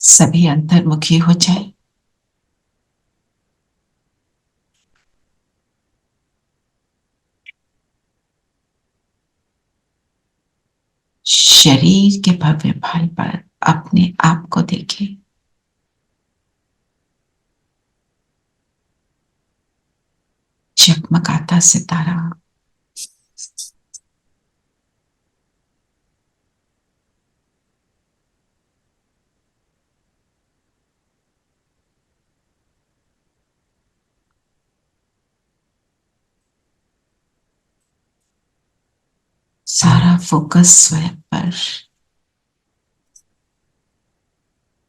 सभी अंतर्मुखी हो जाए। शरीर के भव्य भाल पर अपने आप को देखें। चकमकाता सितारा, सारा फोकस स्वयं पर।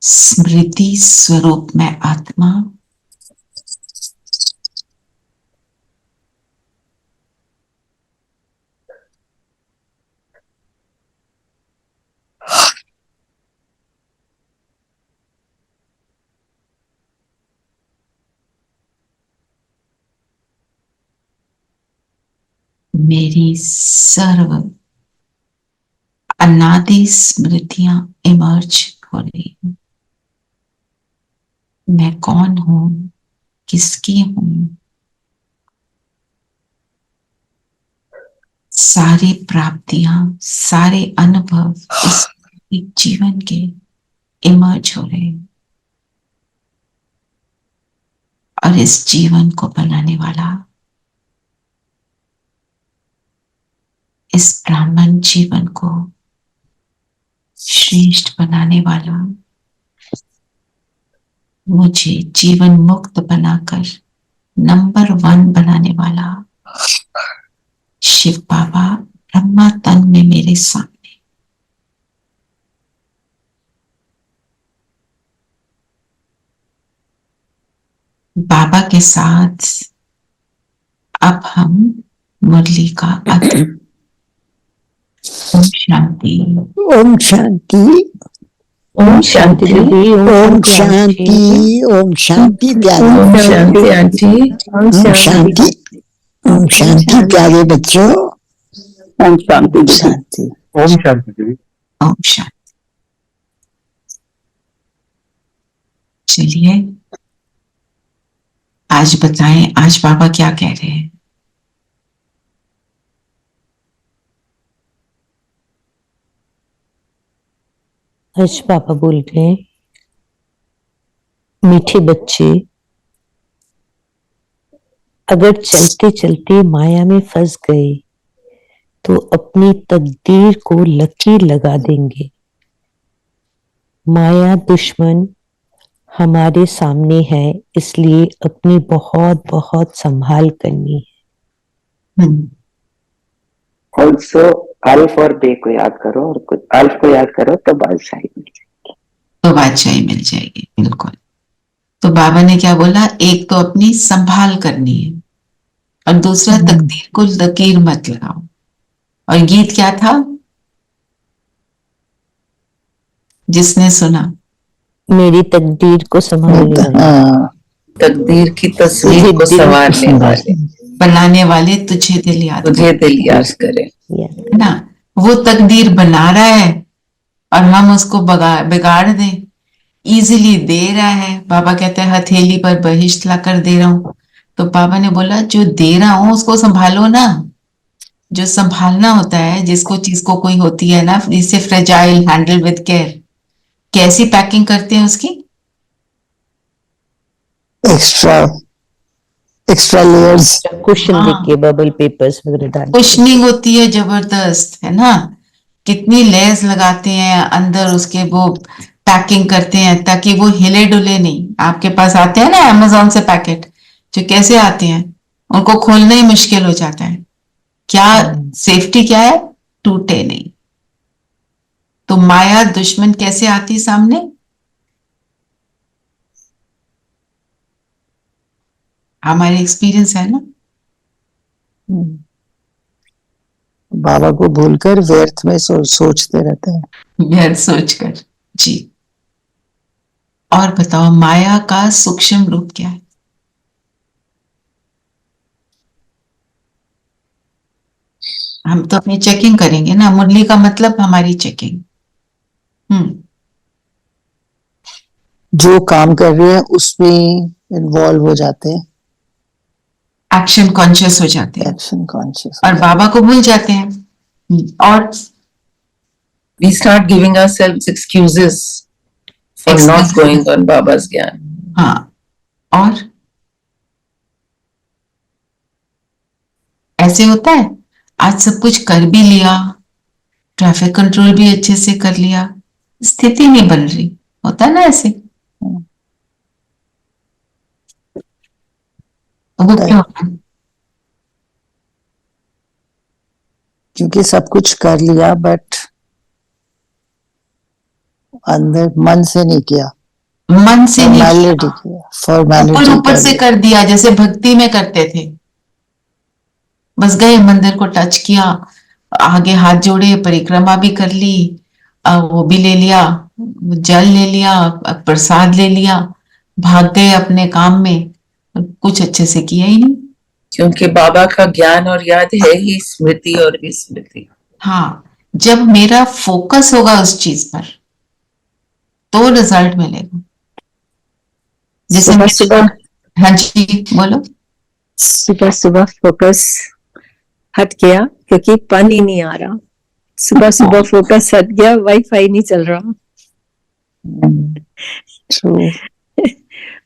स्मृति स्वरूप में आत्मा, मेरी सर्व अनादि स्मृतियां इमर्ज हो रही हूं। मैं कौन हूं, किसकी हूं। सारी प्राप्तियां, सारे अनुभव इस जीवन के इमर्ज हो रहे हैं। और इस जीवन को बनाने वाला, इस ब्राह्मण जीवन को श्रेष्ठ बनाने वाला, मुझे जीवन मुक्त बनाकर नंबर 1 बनाने वाला शिव बाबा ब्रह्मा तन में मेरे सामने बाबा के साथ अब हम मुरली का ओम शांति। ओम शांति। ओम शांति दीदी। ओम शांति। ओम शांति प्यारे। ओम शांति आंटी। ओम शांति। ओम शांति प्यारे बच्चों। ओम शांति दीदी। शांति। ओम शांति दीदी। ओम शांति। चलिए आज बताएं, आज बाबा क्या कह रहे हैं? आज पापा बोल रहे हैं, मीठे बच्चे अगर चलते चलते माया में फंस गए तो अपनी तकदीर को लकीर लगा देंगे। माया दुश्मन हमारे सामने है, इसलिए अपनी बहुत बहुत संभाल करनी है। ऑल्सो अल्फ और बे को याद करो, और कुछ अल्फ को याद करो तो बादशाही मिल जाएगी। तो बादशाही मिल जाएगी, बिल्कुल। तो बाबा ने क्या बोला? एक तो अपनी संभाल करनी है और दूसरा तकदीर को लकीर मत लगाओ। और गीत क्या था जिसने सुना? मेरी तकदीर को संभालने वाले, तकदीर की तस्वीर को संवारने वाले, बनाने वाले तुझे दिल याद तुझे दिल याद करे, है ना। वो तकदीर बना रहा है और हम उसको बिगाड़ दें, इजीली दे रहा है। बाबा कहते हैं हथेली पर बहिष्ट ला कर दे रहा हूं। तो बाबा ने बोला जो दे रहा हूं उसको संभालो ना। जो संभालना होता है, जिसको चीज को कोई होती है ना, जिसे फ्रेजाइल, हैंडल विद केयर। कैसी पैकिंग करते हैं उसकी? एक्स्ट्रा लेयर्स, कुशन के बबल पेपर्स वगैरह डाल, कुशनिंग होती है जबरदस्त, है ना। कितनी लेयर्स लगाते हैं अंदर उसके, वो पैकिंग करते हैं ताकि वो हिले डुले नहीं। आपके पास आते हैं ना अमेज़न से पैकेट, जो कैसे आते हैं, उनको खोलना ही मुश्किल हो जाता है। क्या सेफ्टी क्या है? टूटे नहीं। तो माया दुश्मन कैसे आती सामने? हमारे एक्सपीरियंस है ना। बाबा को भूलकर व्यर्थ में सोचते रहते हैं, व्यर्थ सोचकर। जी। और बताओ माया का सूक्ष्म रूप क्या है? हम तो अपनी चेकिंग करेंगे ना, मुरली का मतलब हमारी चेकिंग। जो काम कर रहे हैं उसमें इन्वॉल्व हो जाते हैं, एक्शन कॉन्शियस हो जाते हैं, एक्शन कॉन्शियस, और बाबा को भूल जाते हैं। और we start giving ourselves excuses for not going on Baba's ज्ञान। हाँ, और ऐसे होता है, आज सब कुछ कर भी लिया, ट्रैफिक कंट्रोल भी अच्छे से कर लिया, स्थिति नहीं बन रही। होता है ना ऐसे। वो क्यों होता है? क्योंकि सब कुछ कर लिया बट अंदर मन से नहीं किया, मन से नहीं फॉर्मेलिटी किया, फॉर्मेलिटी ऊपर से कर दिया, जैसे भक्ति में करते थे। बस गए, मंदिर को टच किया, आगे हाथ जोड़े, परिक्रमा भी कर ली, वो भी ले लिया, जल ले लिया, प्रसाद ले लिया, भाग गए अपने काम में, कुछ अच्छे से किया ही नहीं। क्योंकि बाबा का ज्ञान और याद है ही स्मृति और विस्मृति। हाँ, जब मेरा फोकस होगा उस चीज पर तो रिजल्ट मिलेगा। जैसे सुबह, हाँ जी बोलो। सुबह सुबह फोकस हट गया क्योंकि पानी नहीं आ रहा। सुबह सुबह फोकस हट गया, वाईफाई नहीं चल रहा।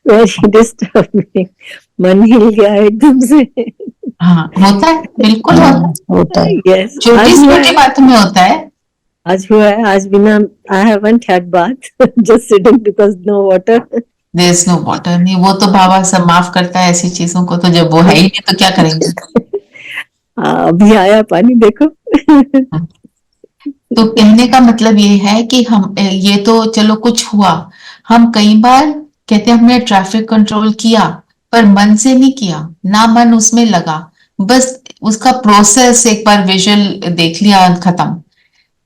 वेरी डिस्टर्बिंग, मन हिल गया एकदम से। हाँ, होता है, बिल्कुल होता है। यस, छोटी छोटी बातों में होता है। आज हुआ है, आज बिना I haven't had bath, just sitting because no water. There is no water. नहीं, वो तो बाबा सब माफ करता है ऐसी चीजों को, तो जब वो है ही नहीं तो क्या करेंगे। अभी आया पानी, देखो। तो कहने का मतलब ये है कि हम, ये तो चलो कुछ हुआ, हम कई बार कहते हैं हमने ट्रैफिक कंट्रोल किया, पर मन से नहीं किया, ना मन उसमें लगा, बस उसका प्रोसेस एक बार विजुअल देख लिया, खत्म।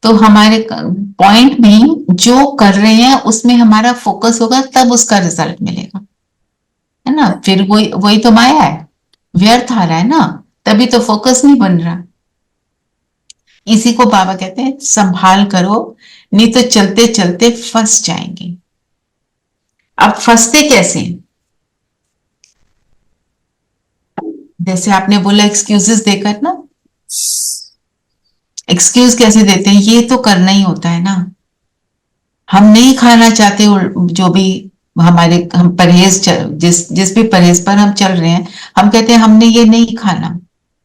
तो हमारे पॉइंट में जो कर रहे हैं उसमें हमारा फोकस होगा, तब उसका रिजल्ट मिलेगा, है ना। फिर वही वही तो माया है, व्यर्थ आ रहा है ना, तभी तो फोकस नहीं बन रहा। इसी को बाबा कहते हैं संभाल करो, नहीं तो चलते चलते फंस जाएंगे। अब फंसते कैसे? जैसे आपने बोला एक्सक्यूजेस देकर ना, एक्सक्यूज कैसे देते हैं? ये तो करना ही होता है ना। हम नहीं खाना चाहते, जो भी हमारे हम परहेज जिस भी परहेज पर हम चल रहे हैं, हम कहते हैं हमने ये नहीं खाना,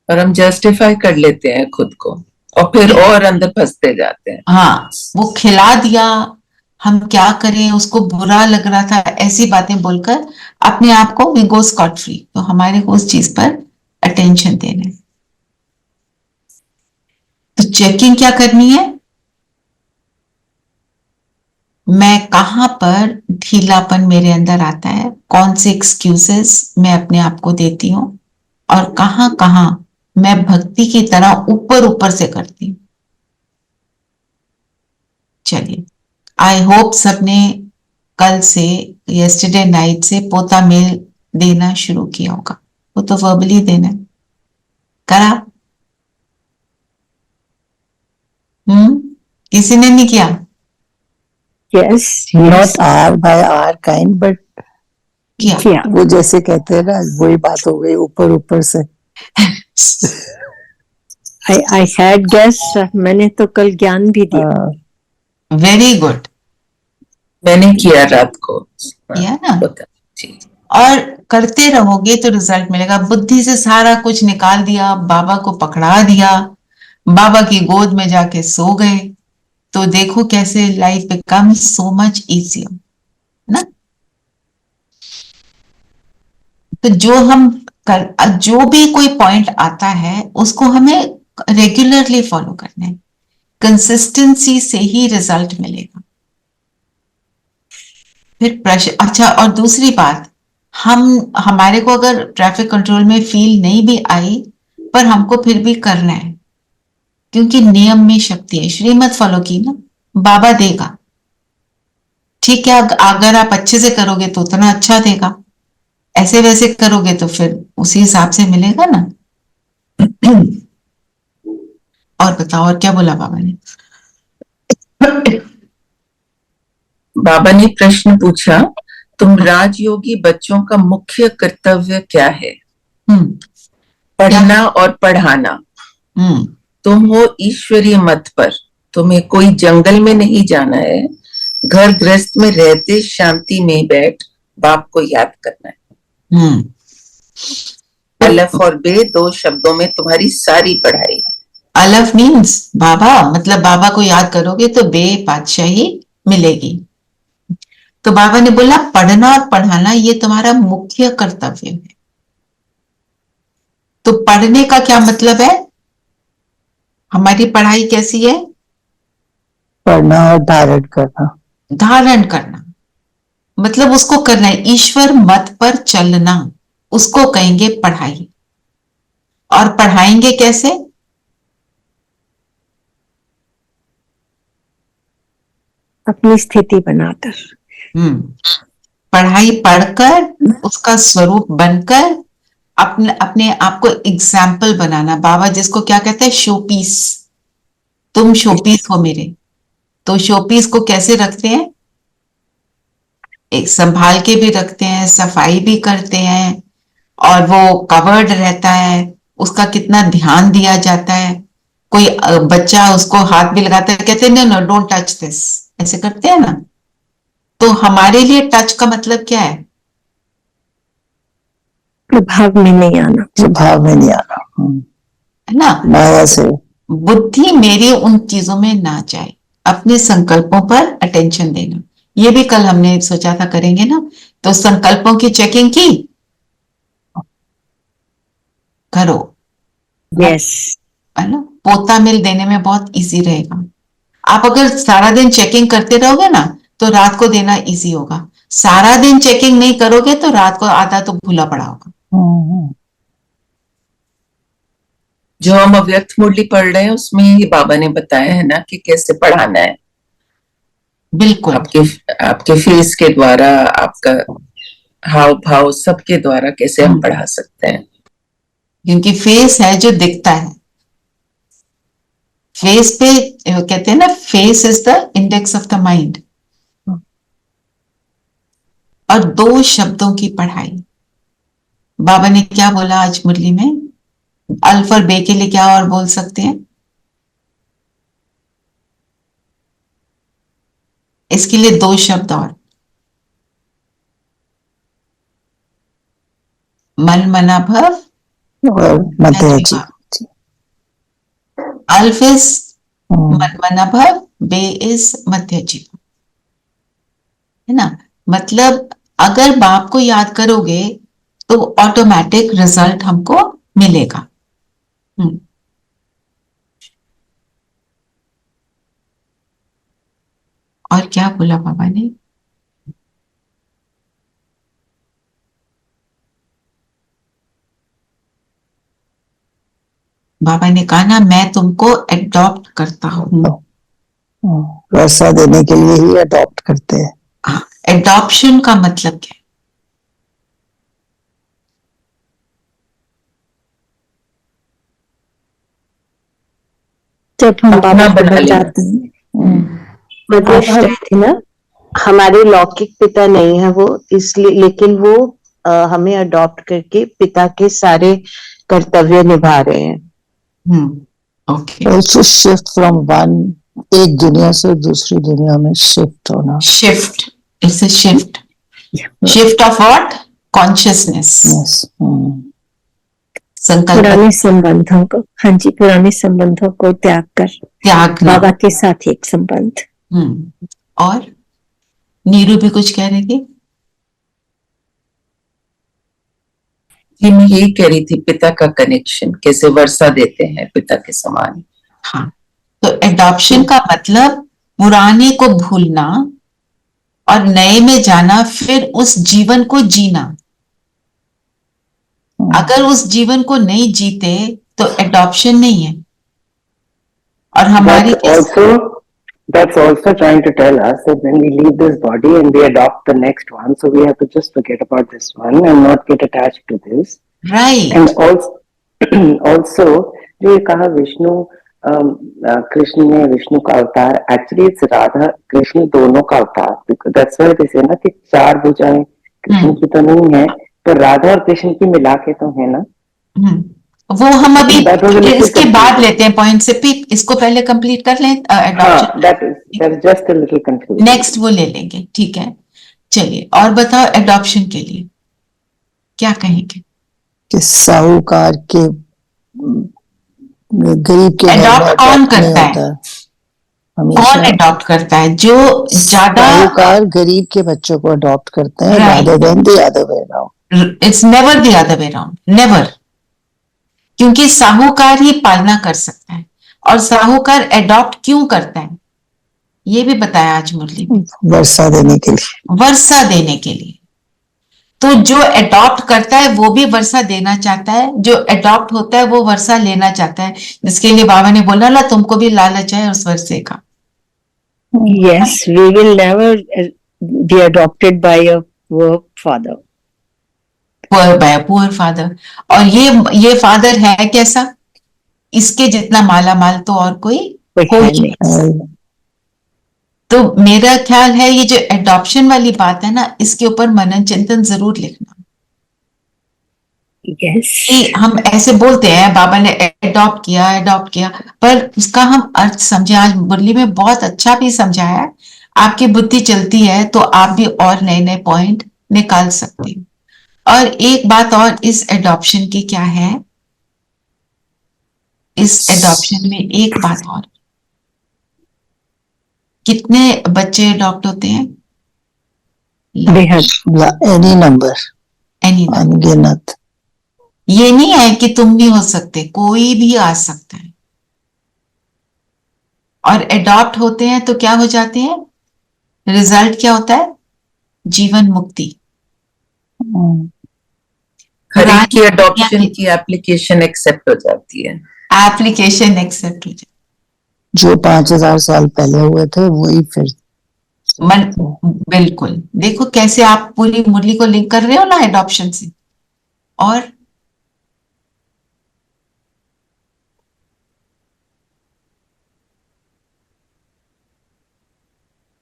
और हम जस्टिफाई कर लेते हैं खुद को, और फिर और अंदर फंसते जाते हैं। हाँ वो खिला दिया, हम क्या करें, उसको बुरा लग रहा था, ऐसी बातें बोलकर अपने आप को वी गो स्कॉट फ्री। तो हमारे को उस चीज पर अटेंशन देना है। तो चेकिंग क्या करनी है? मैं कहां पर ढीलापन मेरे अंदर आता है, कौन से एक्सक्यूजेस मैं अपने आप को देती हूँ, और कहां कहां मैं भक्ति की तरह ऊपर ऊपर से करती हूँ। चलिए, आई होप सबने कल से, यस्टरडे नाइट से पोता मेल देना शुरू किया होगा। वो तो वर्बली देना है, करा? किसी ने नहीं किया? Yes, not are by are kind, but किया। किया। वो जैसे कहते हैं ना, वही बात हो गई ऊपर ऊपर से। I had guess, मैंने तो कल ज्ञान भी दिया। वेरी गुड, मैंने किया रात को। किया ना। होता जी। और करते रहोगे तो रिजल्ट मिलेगा। बुद्धि से सारा कुछ निकाल दिया, बाबा को पकड़ा दिया, बाबा की गोद में जाके सो गए, तो देखो कैसे life become so much easier, ना। तो जो भी कोई पॉइंट आता है उसको हमें रेगुलरली फॉलो करना है, कंसिस्टेंसी से ही रिजल्ट मिलेगा। फिर प्रश्न, अच्छा, और दूसरी बात, हमारे को अगर ट्रैफिक कंट्रोल में फील नहीं भी आई, पर हमको फिर भी करना है, क्योंकि नियम में शक्ति है। श्रीमत फॉलो की ना, बाबा देगा। ठीक है, अगर आप अच्छे से करोगे तो उतना अच्छा देगा, ऐसे वैसे करोगे तो फिर उसी हिसाब से मिलेगा ना। और बताओ, और क्या बोला बाबा ने? बाबा ने प्रश्न पूछा, तुम राजयोगी बच्चों का मुख्य कर्तव्य क्या है? पढ़ना और पढ़ाना। तुम हो ईश्वरीय मत पर, तुम्हें कोई जंगल में नहीं जाना है, घर गृहस्थ में रहते शांति में बैठ बाप को याद करना है। अलफ और बे 2 शब्दों में तुम्हारी सारी पढ़ाई। अलफ मीन्स बाबा, मतलब बाबा को याद करोगे तो बे पातशाही मिलेगी। तो बाबा ने बोला पढ़ना और पढ़ाना ये तुम्हारा मुख्य कर्तव्य है। तो पढ़ने का क्या मतलब है? हमारी पढ़ाई कैसी है? पढ़ना और धारण करना। धारण करना मतलब उसको करना है, ईश्वर मत पर चलना, उसको कहेंगे पढ़ाई। और पढ़ाएंगे कैसे? अपनी स्थिति बनाकर। पढ़ाई पढ़कर, उसका स्वरूप बनकर, अपने अपने आप को एग्जाम्पल बनाना। बाबा जिसको क्या कहते हैं, शोपीस। तुम शोपीस हो मेरे। तो शोपीस को कैसे रखते हैं? एक संभाल के भी रखते हैं, सफाई भी करते हैं, और वो कवर्ड रहता है, उसका कितना ध्यान दिया जाता है। कोई बच्चा उसको हाथ भी लगाता है, कहते हैं नो डोंट टच दिस, ऐसे करते हैं ना। तो हमारे लिए टच का मतलब क्या है? प्रभाव में नहीं आना। प्रभाव में नहीं आना, है ना। माया से बुद्धि मेरी उन चीजों में ना जाए, अपने संकल्पों पर अटेंशन देना। ये भी कल हमने सोचा था करेंगे ना। तो संकल्पों की चेकिंग की करो। यस, है ना। पोता मिल देने में बहुत इजी रहेगा। आप अगर सारा दिन चेकिंग करते रहोगे ना, तो रात को देना इजी होगा। सारा दिन चेकिंग नहीं करोगे तो रात को आधा तो भूला पड़ा होगा। हम्म, जो हम अव्यक्त मुरली पढ़ रहे हैं उसमें ये बाबा ने बताया है ना कि कैसे पढ़ाना है, बिल्कुल। आपके फेस के द्वारा, आपका हाव भाव सबके द्वारा कैसे हम पढ़ा सकते हैं। क्योंकि फेस है जो दिखता है, फेस पे कहते हैं ना, face is the index of the mind. और 2 शब्दों की पढ़ाई, बाबा ने क्या बोला आज मुरली में, अल्फ और बे के लिए क्या और बोल सकते हैं? इसके लिए 2 शब्द और, मन मना भव और मध्य जी। अल्फ इज हम्म, मन मना भव, बे इज मध्य जीव, है ना। मतलब अगर बाप को याद करोगे तो ऑटोमेटिक रिजल्ट हमको मिलेगा। और क्या बोला बाबा ने? बाबा ने कहा ना, मैं तुमको एडॉप्ट करता हूं। वैसा देने के लिए ही अडॉप्ट करते हैं। एडॉप्शन का मतलब क्या है? जब हम अपना बाबा के बना बन लेना। जाते हैं, मतलब आश हम रहती ना, हमारे लौकिक पिता नहीं है वो, इसलिए, लेकिन वो हमें अडॉप्ट करके पिता के सारे कर्तव्य निभा रहे हैं। Okay. Also shift from one, एक दुनिया से दूसरी दुनिया में शिफ्ट होना। Shift, it's a shift. Shift of what? Consciousness. Yes. संकल्प पुराने संबंधों को, हाँ जी, पुराने संबंधों को त्याग कर त्यागना। बाबा के साथ एक संबंध। और नीरू भी कुछ कह रही थी। जी मैं यही कह रही थी, पिता का कनेक्शन कैसे वर्षा देते हैं पिता के समान। हाँ, तो एडॉप्शन का मतलब पुराने को भूलना और नए में जाना, फिर उस जीवन को जीना। अगर उस जीवन को नहीं जीते तो एडॉप्शन नहीं है। और हमारी That's also trying to tell us that when we leave this body and we adopt the next one, so we have to just forget about this one and not get attached to this. Right. And also जो ये कहा विष्णु कृष्ण ने विष्णु का अवतार, actually it's Radha Krishna दोनों का अवतार, because that's why they से ना कि 4 भुजाएं कृष्ण की तो नहीं है, तो राधा और कृष्ण की मिला के तो है ना। वो हम अभी That was a little इसके बाद confusing. लेते हैं पॉइंट से पिक, इसको पहले कंप्लीट कर लें adoption. that is just a little confusing. Next वो ले लेंगे, ठीक है। चलिए और बताओ, एडॉप्शन के लिए क्या कहेंगे? कि साहूकार के गरीब के घर में Adopt कौन adopt नहीं करता है? होता है। कौन हमेशा एडॉप्ट करता है? जो ज्यादा, साहूकार गरीब के बच्चों को अडॉप्ट करते हैं, Right. rather than the other way around. It's never the other way round, never. क्योंकि साहूकार ही पालना कर सकता है। और साहूकार एडॉप्ट क्यों करता है ये भी बताया आज मुरली में, वर्षा देने के लिए। वर्षा देने के लिए। तो जो एडॉप्ट करता है वो भी वर्षा देना चाहता है, जो एडॉप्ट होता है वो वर्षा लेना चाहता है, जिसके लिए बाबा ने बोला ना, तुमको भी लालच है उस वर्षे का। Yes, we will never be adopted by a poor father. Poor father. और ये फादर है कैसा? इसके जितना माला माल तो और कोई हो ही नहीं। तो मेरा ख्याल है ये जो एडॉप्शन वाली बात है ना, इसके ऊपर मनन चिंतन जरूर लिखना। Yes. कि हम ऐसे बोलते हैं बाबा ने एडॉप्ट किया, पर उसका हम अर्थ समझे। आज मुरली में बहुत अच्छा भी समझाया है। आपकी बुद्धि चलती है तो आप भी और नए नए पॉइंट निकाल सकते हो। और एक बात और इस एडॉप्शन की क्या है, इस एडॉप्शन में एक बात और, कितने बच्चे अडॉप्ट होते हैं? बेहद एनी नंबर, एनी। अनगिनत। ये नहीं है कि तुम नहीं हो सकते, कोई भी आ सकता है। और एडॉप्ट होते हैं तो क्या हो जाते हैं? रिजल्ट क्या होता है? जीवन मुक्ति। हम्म, हर एक की पुरानी अडॉप्शन की एप्लीकेशन एक्सेप्ट हो जाती है। एप्लीकेशन एक्सेप्ट हो जाए। जो 5,000 साल पहले हुए थे वही फिर मन बिल्कुल, देखो कैसे आप पूरी मुरली को लिंक कर रहे हो ना एडॉप्शन से। और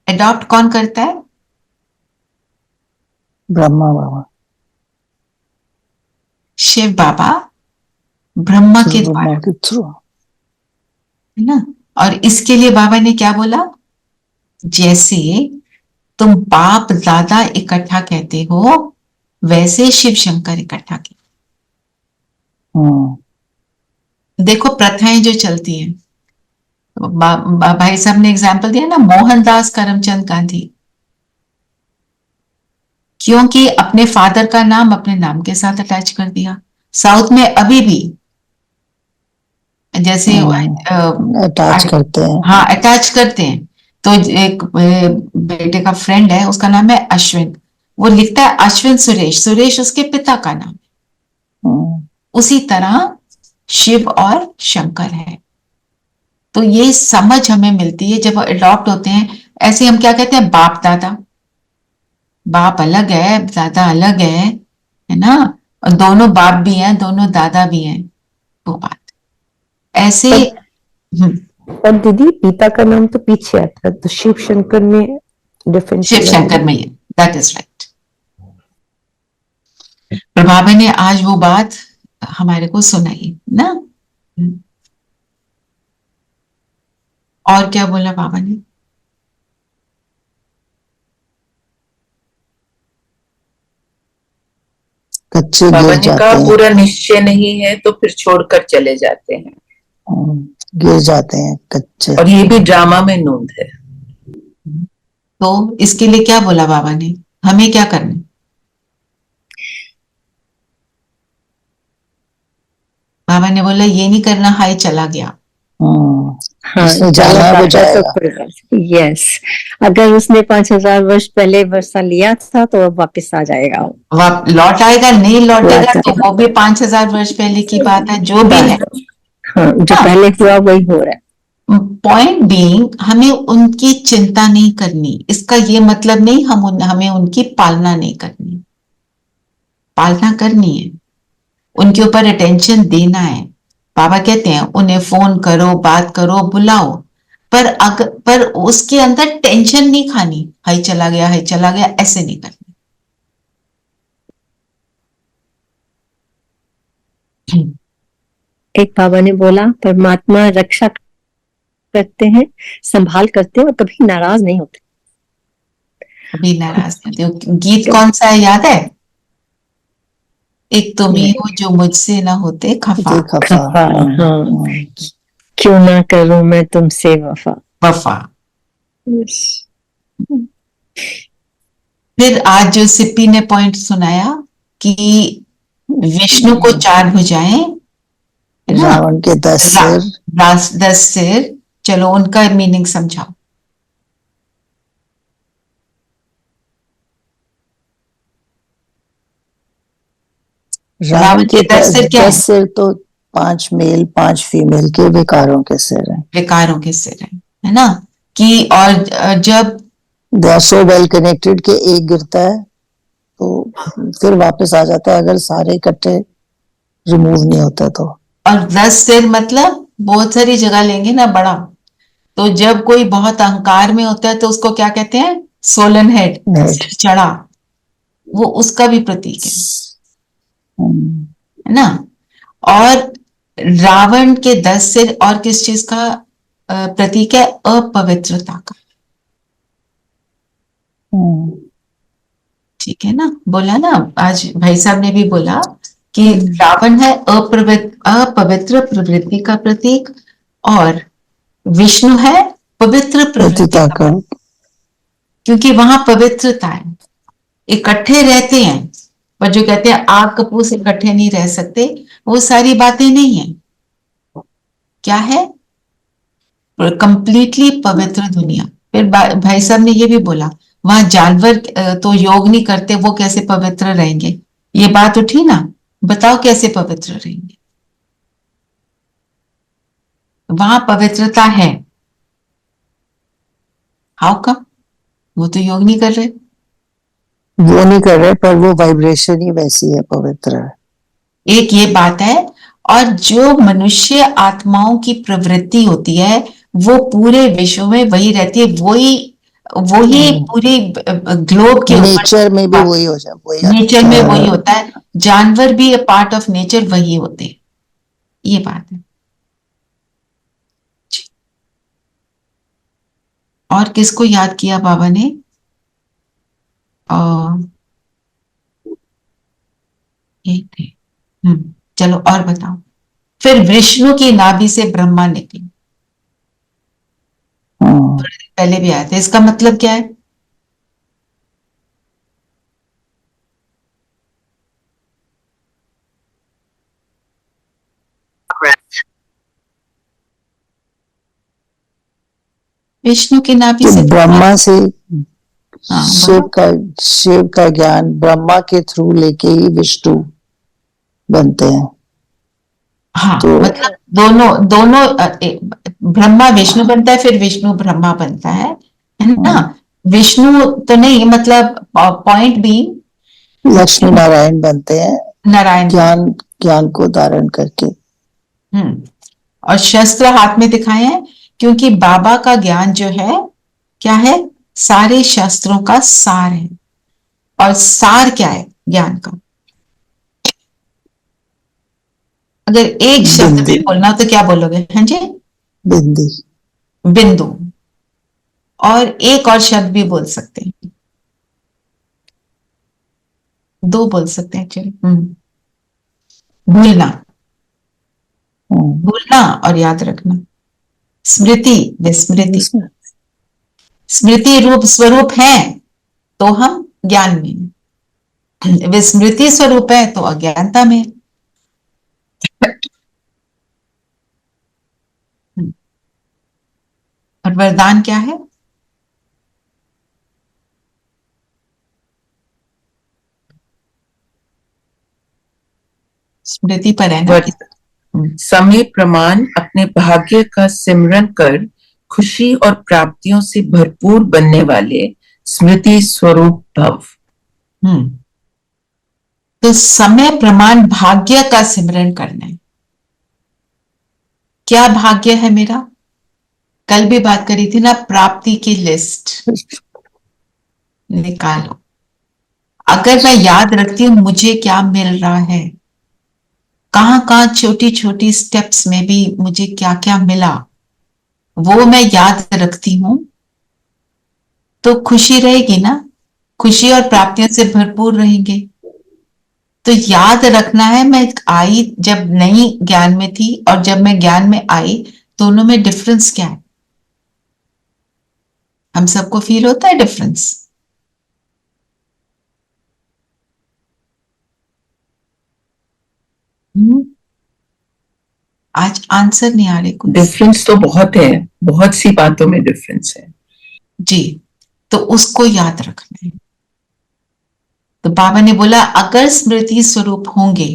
एडॉप्ट कौन करता है? ब्रह्मा बाबा, शिव बाबा ब्रह्मा के द्वारा, ब्रह्मा के थ्रू। है ना। और इसके लिए बाबा ने क्या बोला? जैसे तुम बाप दादा इकट्ठा कहते हो, वैसे शिव शंकर इकट्ठा किए। देखो प्रथाएं जो चलती हैं, भाई साहब ने एग्जाम्पल दिया ना, मोहनदास करमचंद गांधी, क्योंकि अपने फादर का नाम अपने नाम के साथ अटैच कर दिया। साउथ में अभी भी जैसे अटैच करते हैं। हाँ, अटैच करते हैं। तो एक बेटे का फ्रेंड है, उसका नाम है अश्विन, वो लिखता है अश्विन सुरेश, सुरेश उसके पिता का नाम है। उसी तरह शिव और शंकर है। तो ये समझ हमें मिलती है जब अडॉप्ट होते हैं। ऐसे हम क्या कहते हैं, बाप दादा, बाप अलग है दादा अलग है ना। और दोनों बाप भी हैं, दोनों दादा भी हैं, वो बात ऐसे। पर दीदी पिता का नाम तो पीछे आता है, तो शिव शंकर में डिफरेंस शिव शंकर में, दैट इज राइट। बाबा ने आज वो बात हमारे को सुनाई ना। और क्या बोला बाबा ने? कच्चे बाबा गिर ने जाते कहा हैं, पूरा निश्चय नहीं है तो फिर छोड़कर चले जाते हैं, गिर जाते हैं कच्चे। और ये भी ड्रामा में नूंद है। तो इसके लिए क्या बोला बाबा ने, हमें क्या करना? बाबा ने बोला ये नहीं करना, हाय चला गया। हाँ, उसने जाना वो जाएगा। यस, अगर उसने 5,000 वर्ष पहले वर्षा लिया था तो अब वापस आ जाएगा वो। लौट आएगा, नहीं लौटेगा लौट तो वो भी 5,000 वर्ष पहले की बात है, जो भी है। हाँ, जो पहले हुआ वही हो रहा है। पॉइंट बीइंग, हमें उनकी चिंता नहीं करनी। इसका ये मतलब नहीं हमें उनकी पालना नहीं करनी, पालना करनी है, उनके ऊपर अटेंशन देना है। बाबा कहते हैं उन्हें फोन करो, बात करो, बुलाओ, पर उसके अंदर टेंशन नहीं खानी, हाय चला गया, हाय चला गया, ऐसे नहीं करना। एक बाबा ने बोला परमात्मा रक्षा करते हैं, संभाल करते हैं और कभी नाराज नहीं होते। कभी नाराज नहीं होते। गीत कौन सा है याद है? एक तुम ही हो जो मुझसे ना होते खफा। खफा, हाँ, क्यों ना करूं मैं तुमसे वफा। वफा। फिर आज जो सिप्पी ने पॉइंट सुनाया कि विष्णु को 4 भुजाएं, है ना, रावण के 10 सिर, 10 सिर। चलो उनका मीनिंग समझाओ। रावण के 10 सिर क्या है? 10 सिर तो 5 मेल 5 फीमेल के विकारों के सिर हैं। विकारों के सिर है ना। कि और जब they are so well connected कि एक गिरता है तो फिर वापस आ जाता है, अगर सारे इकट्ठे रिमूव नहीं होते तो। और 10 सिर मतलब बहुत सारी जगह लेंगे ना, बड़ा। तो जब कोई बहुत अहंकार में होता है तो उसको क्या कहते हैं? सोलन हेड, सिर चढ़ा, वो उसका भी प्रतीक है ना। और रावण के 10 सिर और किस चीज का प्रतीक है? अपवित्रता का। ठीक है ना, बोला ना आज भाई साहब ने भी बोला कि रावण है अपवित्र प्रवृत्ति का प्रतीक, और विष्णु है पवित्र प्रवृत्ति का, क्योंकि वहां पवित्रता है। इकट्ठे रहते हैं, पर जो कहते हैं आग कपूर से इकट्ठे नहीं रह सकते, वो सारी बातें नहीं है। क्या है? कंप्लीटली पवित्र दुनिया। फिर भाई साहब ने ये भी बोला वहां जानवर तो योग नहीं करते, वो कैसे पवित्र रहेंगे? ये बात उठी ना, बताओ कैसे पवित्र रहेंगे? वहां पवित्रता है, हाउ कम? वो तो योग नहीं कर रहे। वो नहीं कर रहे, पर वो वाइब्रेशन ही वैसी है, पवित्र है। एक ये बात है, और जो मनुष्य आत्माओं की प्रवृत्ति होती है वो पूरे विश्व में वही रहती है, वही वही पूरी ग्लोब के ऊपर नेचर में भी वही हो जाए, वही नेचर में वही होता है। जानवर भी ए पार्ट ऑफ नेचर वही होते हैं, ये बात है। और किसको याद किया बाबा ने? ये थे। चलो और बताओ। फिर विष्णु की नाभि से ब्रह्मा निकले, पहले भी आया था, इसका मतलब क्या है? विष्णु की नाभि तो से ब्रह्मा से हाँ, शिव का ज्ञान ब्रह्मा के थ्रू लेके ही विष्णु बनते हैं। हाँ, तो मतलब दोनों दोनों ब्रह्मा विष्णु बनता है, फिर विष्णु ब्रह्मा बनता है ना? विष्णु तो नहीं, मतलब पॉइंट भी लक्ष्मी नारायण बनते हैं, नारायण ज्ञान को धारण करके। और शस्त्र हाथ में दिखाए हैं, क्योंकि बाबा का ज्ञान जो है क्या है? सारे शास्त्रों का सार है। और सार क्या है ज्ञान का? अगर एक शब्द में बोलना हो तो क्या बोलोगे? हाँ जी, बिंदी, बिंदु। और एक और शब्द भी बोल सकते हैं, दो बोल सकते हैं एक्चुअली। भूलना, भूलना और याद रखना। स्मृति, विस्मृति। स्मृति रूप स्वरूप है तो हम ज्ञान में, विस्मृति स्वरूप है तो अज्ञानता में। और वरदान क्या है? स्मृति पर है ना? समय प्रमाण अपने भाग्य का सिमरन कर खुशी और प्राप्तियों से भरपूर बनने वाले स्मृति स्वरूप भव। तो समय प्रमाण भाग्य का सिमरन करना है। क्या भाग्य है मेरा? कल भी बात करी थी ना, प्राप्ति की लिस्ट निकालो। अगर मैं याद रखती हूं मुझे क्या मिल रहा है, कहां कहां छोटी छोटी स्टेप्स में भी मुझे क्या क्या मिला, वो मैं याद रखती हूं, तो खुशी रहेगी ना, खुशी और प्राप्तियों से भरपूर रहेंगे। तो याद रखना है, मैं आई जब नई ज्ञान में थी और जब मैं ज्ञान में आई, दोनों में डिफरेंस क्या है? हम सबको फील होता है डिफरेंस। आज आंसर नहीं आ रहे कुछ। डिफरेंस तो बहुत है, बहुत सी बातों में डिफरेंस है जी, तो उसको याद रखना है। तो बाबा ने बोला अगर स्मृति स्वरूप होंगे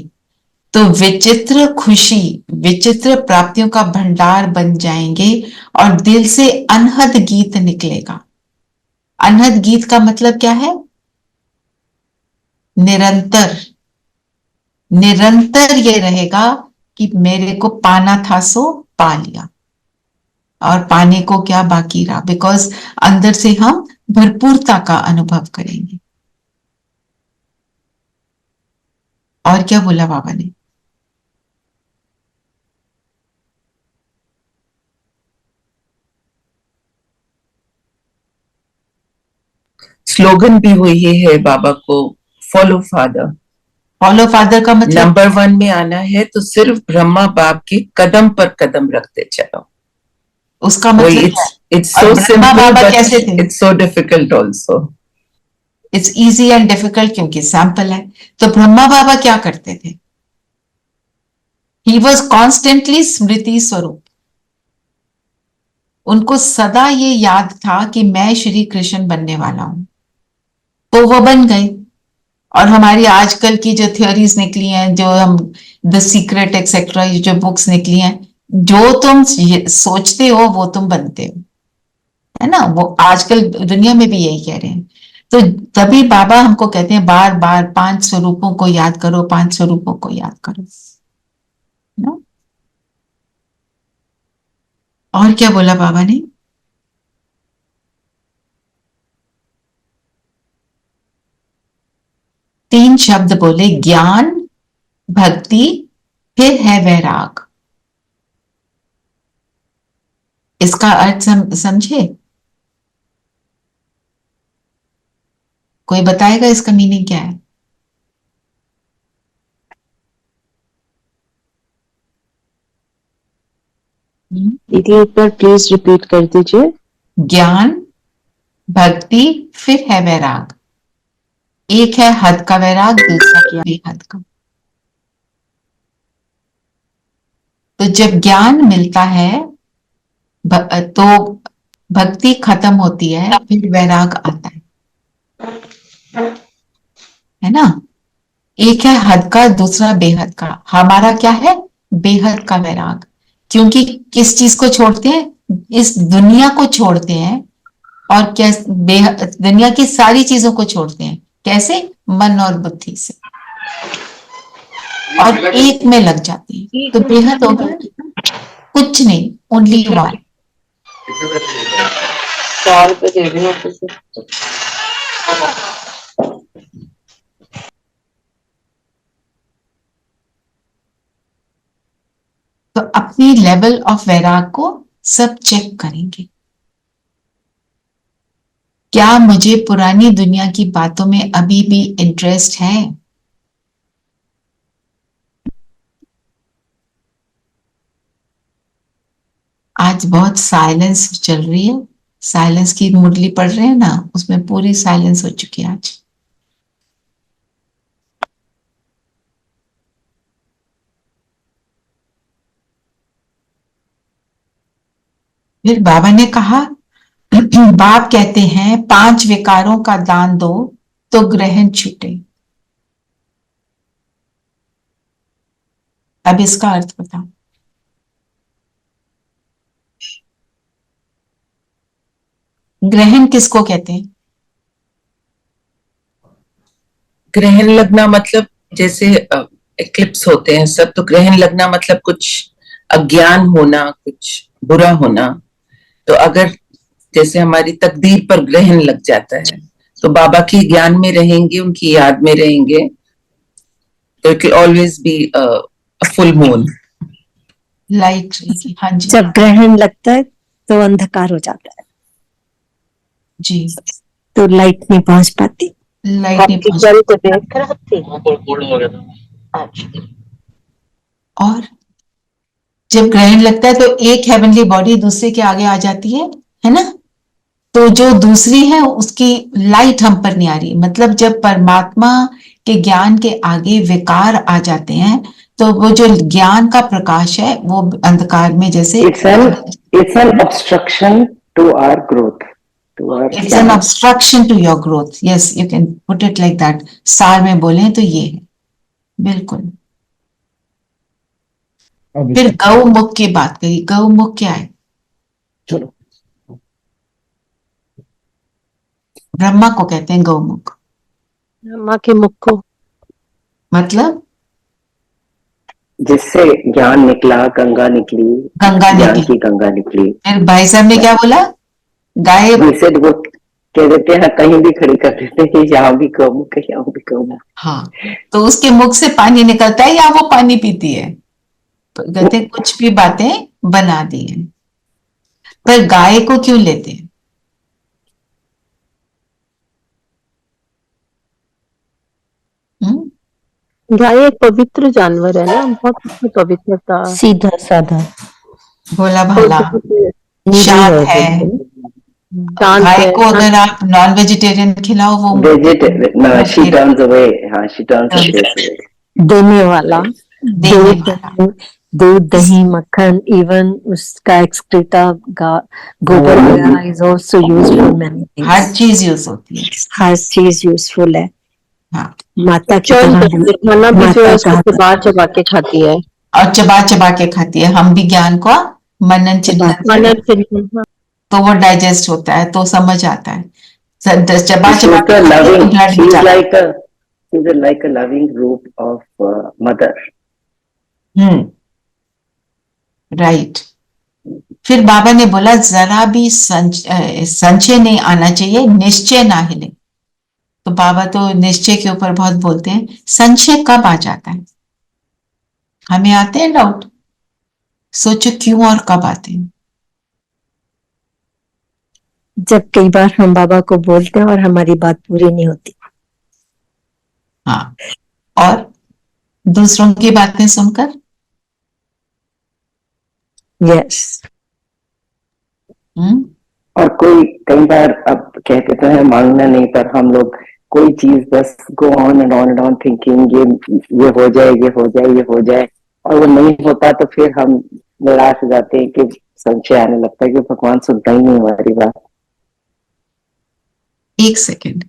तो विचित्र खुशी, विचित्र प्राप्तियों का भंडार बन जाएंगे और दिल से अनहद गीत निकलेगा। अनहद गीत का मतलब क्या है? निरंतर, निरंतर ये रहेगा कि मेरे को पाना था सो पा लिया, और पाने को क्या बाकी रहा, बिकॉज अंदर से हम भरपूरता का अनुभव करेंगे। और क्या बोला बाबा ने? स्लोगन भी वही है बाबा को, फॉलो फादर। फॉलो फादर का मतलब नंबर 1 में आना है तो सिर्फ ब्रह्मा बाप के कदम पर कदम रखते चलो। उसका मतलब it's so simple but कैसे थे? it's so difficult also. It's easy and difficult क्योंकि सैंपल है। तो ब्रह्मा बाबा क्या करते थे? ही वॉज कॉन्स्टेंटली स्मृति स्वरूप। उनको सदा ये याद था कि मैं श्री कृष्ण बनने वाला हूं। तो वो बन गई। और हमारी आजकल की जो थ्योरीज निकली हैं, जो हम द सीक्रेट एक्सेट्रा, ये जो बुक्स निकली हैं, जो तुम सोचते हो वो तुम बनते हो, है ना। वो आजकल दुनिया में भी यही कह रहे हैं। तो तभी बाबा हमको कहते हैं बार बार 5 स्वरूपों को याद करो, 5 स्वरूपों को याद करो, ना। और क्या बोला बाबा ने? तीन शब्द बोले, ज्ञान, भक्ति, फिर है वैराग। इसका अर्थ समझे? कोई बताएगा इसका मीनिंग क्या है? दीदी एक बार प्लीज रिपीट कर दीजिए। ज्ञान, भक्ति, फिर है वैराग। एक है हद का वैराग, दूसरा क्या बेहद का। तो जब ज्ञान मिलता है तो भक्ति खत्म होती है, फिर वैराग आता है ना। एक है हद का, दूसरा बेहद का। हमारा क्या है? बेहद का वैराग। क्योंकि किस चीज को छोड़ते हैं? इस दुनिया को छोड़ते हैं। और क्या? दुनिया की सारी चीजों को छोड़ते हैं। कैसे? मन और बुद्धि से, और एक में लग जाते हैं। तो बेहद हो गया कुछ नहीं, ओनली वन। 4 रुपए दे रही हूँ। तो अपनी लेवल ऑफ वैराग को सब चेक करेंगे। क्या मुझे पुरानी दुनिया की बातों में अभी भी इंटरेस्ट है? आज बहुत साइलेंस चल रही है। साइलेंस की मुरली पढ़ रहे हैं ना, उसमें पूरी साइलेंस हो चुकी है आज। फिर बाबा ने कहा, बाप कहते हैं 5 विकारों का दान दो तो ग्रहण छूटे। अब इसका अर्थ बताओ। ग्रहण किसको कहते हैं? ग्रहण लगना मतलब जैसे एक्लिप्स होते हैं सब, तो ग्रहण लगना मतलब कुछ अज्ञान होना, कुछ बुरा होना। तो अगर जैसे हमारी तकदीर पर ग्रहण लग जाता है, तो बाबा के ज्ञान में रहेंगे, उनकी याद में रहेंगे, तो it will always be a full moon, light रहेगी। हाँ जी जब ग्रहण लगता है तो अंधकार हो जाता है, जी, तो लाइट नहीं पहुंच पाती। लाइट नहीं आपकी पहुंच। कल तबीयत खराब थी? अच्छा। और जब ग्रहण लगता है तो एक हेवनली बॉडी दूसरे के आगे आ जाती है ना। तो जो दूसरी है उसकी लाइट हम पर नहीं आ रही। मतलब जब परमात्मा के ज्ञान के आगे विकार आ जाते हैं, तो वो जो ज्ञान का प्रकाश है वो अंधकार में जैसे it's an obstruction to our growth, to our it's an obstruction to your growth. Yes, you can put it like that. सार में बोले तो ये है बिल्कुल। फिर गौमुख की बात करी। गौमुख क्या है? चलो ब्रह्मा को कहते हैं गौमुख। माँ के मुख को मतलब जिससे ज्ञान निकला, गंगा निकली, गंगा ज्ञान निकली। की गंगा निकली। फिर भाई साहब ने क्या बोला? गाय। जैसे वो कह देते हैं, कहीं भी खड़ी कर देते हैं कि यहाँ भी गौमुख है, यहाँ भी गौमुख। हाँ, तो उसके मुख से पानी निकलता है या वो पानी पीती है? कहते हैं कुछ भी बातें बना दी हैं। पर गाय को क्यों लेते हैं? गाय एक पवित्र जानवर है ना, बहुत पवित्रता। सीधा साधा भोला भाला, शांत है। गाय को अगर आप नॉन वेजिटेरियन खिलाओ वो वेजिटेरियन, she turns away, हाँ, she turns her face away. देने वाला, देने वाला, दूध, दही, मक्खन, इवन उसका एक्सक्रीटा, गोबर वगैरह is also used for many her things. चीज यूज होती है। हर चीज यूजफुल है। हाँ, माता की चौन तरह करके खाना भी जो है माता उसको का चबा चबा के खाती है। और चबा चबा के खाती है। हम भी ज्ञान को मनन चिंतन करें मनन चिंतन, हाँ। तो वो डाइजेस्ट होता है, तो समझ आता है। चबा She's चबा a के खाती है तो loving, ब्लड में जाता है। she's like a loving root of mother. Right. फिर बाबा ने बोला जरा भी संशय नहीं आना चाहिए, निश्चय ना हिले। तो बाबा तो निश्चय के ऊपर बहुत बोलते हैं। संशय कब आ जाता है? हमें आते हैं डाउट, सोचो क्यों और कब आते हैं? जब कई बार हम बाबा को बोलते हैं और हमारी बात पूरी नहीं होती। हाँ, और दूसरों की बातें सुनकर। यस। और कोई कई बार अब कहते तो है मांगना नहीं, पर हम लोग कोई चीज बस go on and on thinking ये हो जाए, ये हो जाए, ये हो जाए, और वो नहीं होता तो फिर हम निराश हो जाते हैं कि संशय आने लगता है कि भगवान सुनता ही नहीं हमारी बात। एक सेकेंड।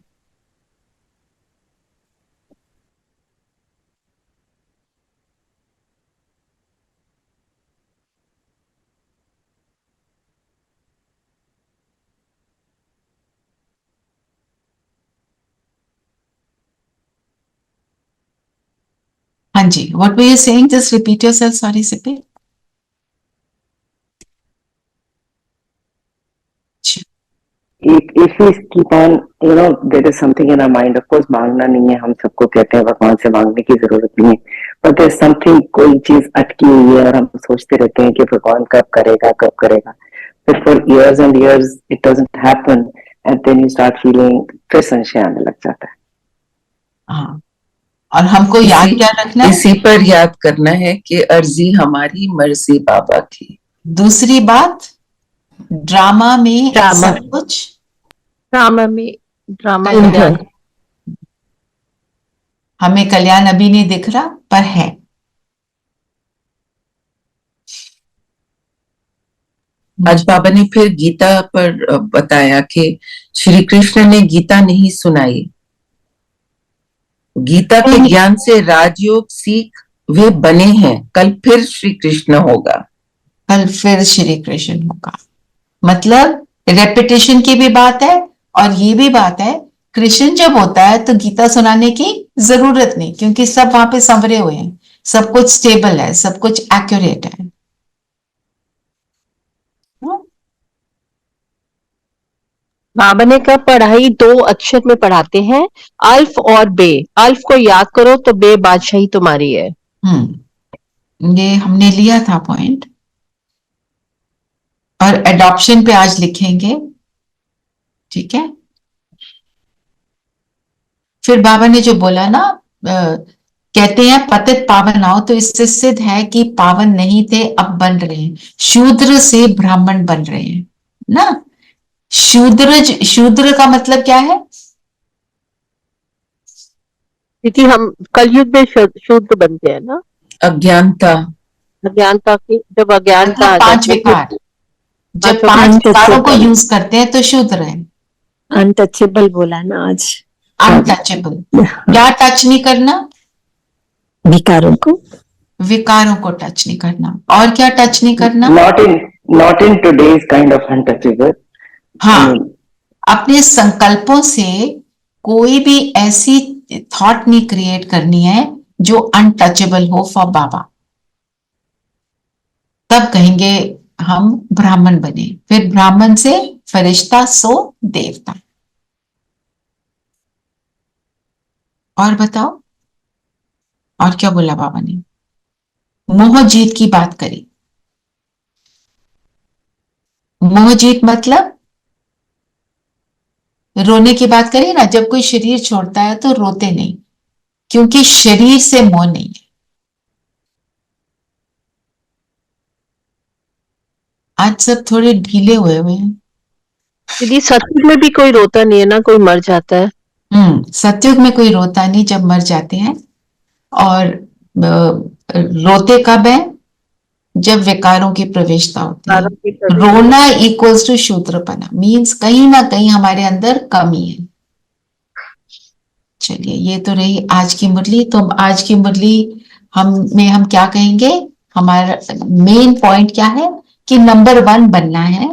हाँ जी, what were you saying? Just repeat yourself. Sorry, Sippy. If we keep on, there is something in our mind. Of course, मांगना नहीं है, हम सबको कहते हैं भगवान से मांगने की जरूरत नहीं है, but there's something, कोई चीज अटकी हुई है और हम सोचते रहते हैं कि भगवान कब करेगा, कब करेगा। But for years and years it doesn't happen, and then you start feeling, फिर संशय आने लग जाता है। हाँ, और हमको याद क्या रखना है? इसी पर याद करना है कि अर्जी हमारी, मर्जी बाबा की। दूसरी बात, ड्रामा में सब कुछ ड्रामा कल्याण। हमें कल्याण अभी नहीं दिख रहा, पर है। आज बाबा ने फिर गीता पर बताया कि श्री कृष्ण ने गीता नहीं सुनाई। गीता के ज्ञान से राजयोग सीख वे बने हैं। कल फिर श्री कृष्ण होगा। कल फिर श्री कृष्ण होगा, मतलब रेपिटेशन की भी बात है और ये भी बात है, कृष्ण जब होता है तो गीता सुनाने की जरूरत नहीं, क्योंकि सब वहां पे संवरे हुए हैं, सब कुछ स्टेबल है, सब कुछ एक्यूरेट है। बाबा ने कहा पढ़ाई 2 अक्षर में पढ़ाते हैं, अल्फ और बे। अल्फ को याद करो तो बे बादशाही तुम्हारी है। ये हमने लिया था पॉइंट, और एडॉप्शन पे आज लिखेंगे, ठीक है। फिर बाबा ने जो बोला ना, कहते हैं पतित पावन आओ, तो इससे सिद्ध है कि पावन नहीं थे, अब बन रहे हैं, शूद्र से ब्राह्मण बन रहे हैं ना। शूद्र का मतलब क्या है? क्योंकि हम कलयुग में शूद्र बनते हैं ना। अज्ञानता की जब अज्ञानता आ 5 जाती है, विकार, जब 5 विकारों को यूज करते हैं तो शूद्र है। अनटचेबल बोला ना आज। अनटचेबल, क्या टच नहीं करना? विकारों को टच नहीं करना। और क्या टच नहीं करना? Not in today's kind of untouchable. हाँ, अपने संकल्पों से कोई भी ऐसी थॉट नहीं क्रिएट करनी है जो अनटचेबल हो फॉर बाबा। तब कहेंगे हम ब्राह्मण बने, फिर ब्राह्मण से फरिश्ता, सो देवता। और बताओ, और क्या बोला बाबा ने? मोह जीत की बात करी। मोह जीत मतलब रोने की बात करी ना, जब कोई शरीर छोड़ता है तो रोते नहीं, क्योंकि शरीर से मोह नहीं है। आज सब थोड़े ढीले हुए हैं। दीदी सत्युग में भी कोई रोता नहीं है ना, कोई मर जाता है। सत्युग में कोई रोता नहीं, जब मर जाते हैं। और रोते कब है? जब विकारों की प्रवेशता होती है। विकारों की प्रवेश- रोना इक्वल्स टू शूद्रपना, मीन्स कहीं ना कहीं हमारे अंदर कमी है। चलिए, ये तो रही आज की मुरली। तो आज की मुरली हम क्या कहेंगे, हमारा मेन पॉइंट क्या है कि नंबर 1 बनना है,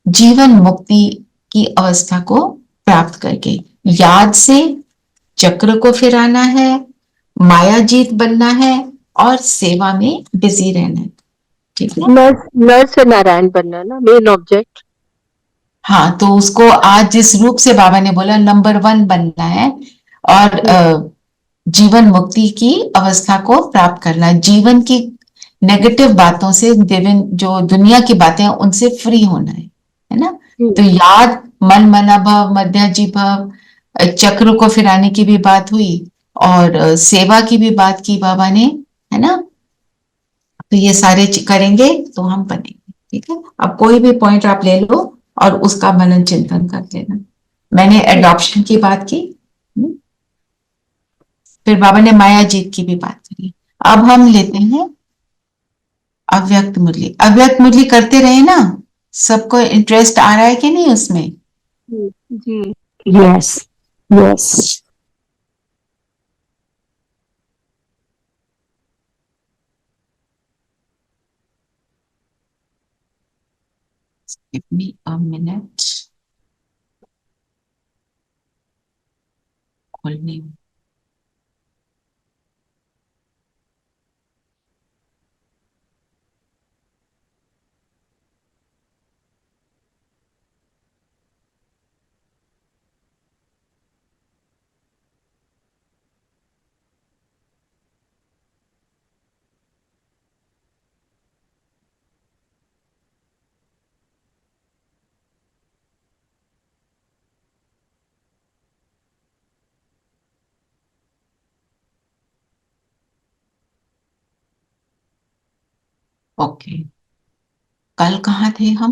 जीवन मुक्ति की अवस्था को प्राप्त करके याद से चक्र को फिराना है, माया जीत बनना है और सेवा में बिजी रहना है। ठीक है, नर से नारायण बनना ना मेन ऑब्जेक्ट। हाँ, तो उसको आज जिस रूप से बाबा ने बोला नंबर 1 बनना है और जीवन मुक्ति की अवस्था को प्राप्त करना है, जीवन की नेगेटिव बातों से, जो दुनिया की बातें हैं उनसे फ्री होना है ना। तो याद, मन मना भव, मध्याजी भव, चक्र को फिराने की भी बात हुई और सेवा की भी बात की बाबा ने, है ना। तो ये सारे करेंगे तो हम बनेंगे। ठीक है, अब कोई भी पॉइंट आप ले लो और उसका मनन चिंतन कर लेना। मैंने एडॉप्शन की बात की, फिर बाबा ने माया जीत की भी बात करी। अब हम लेते हैं अव्यक्त मुरली। अव्यक्त मुरली करते रहे ना, सबको इंटरेस्ट आ रहा है कि नहीं उसमें? जी yes yes. Give me a minute. खोलने में। ओके, कल कहाँ थे हम?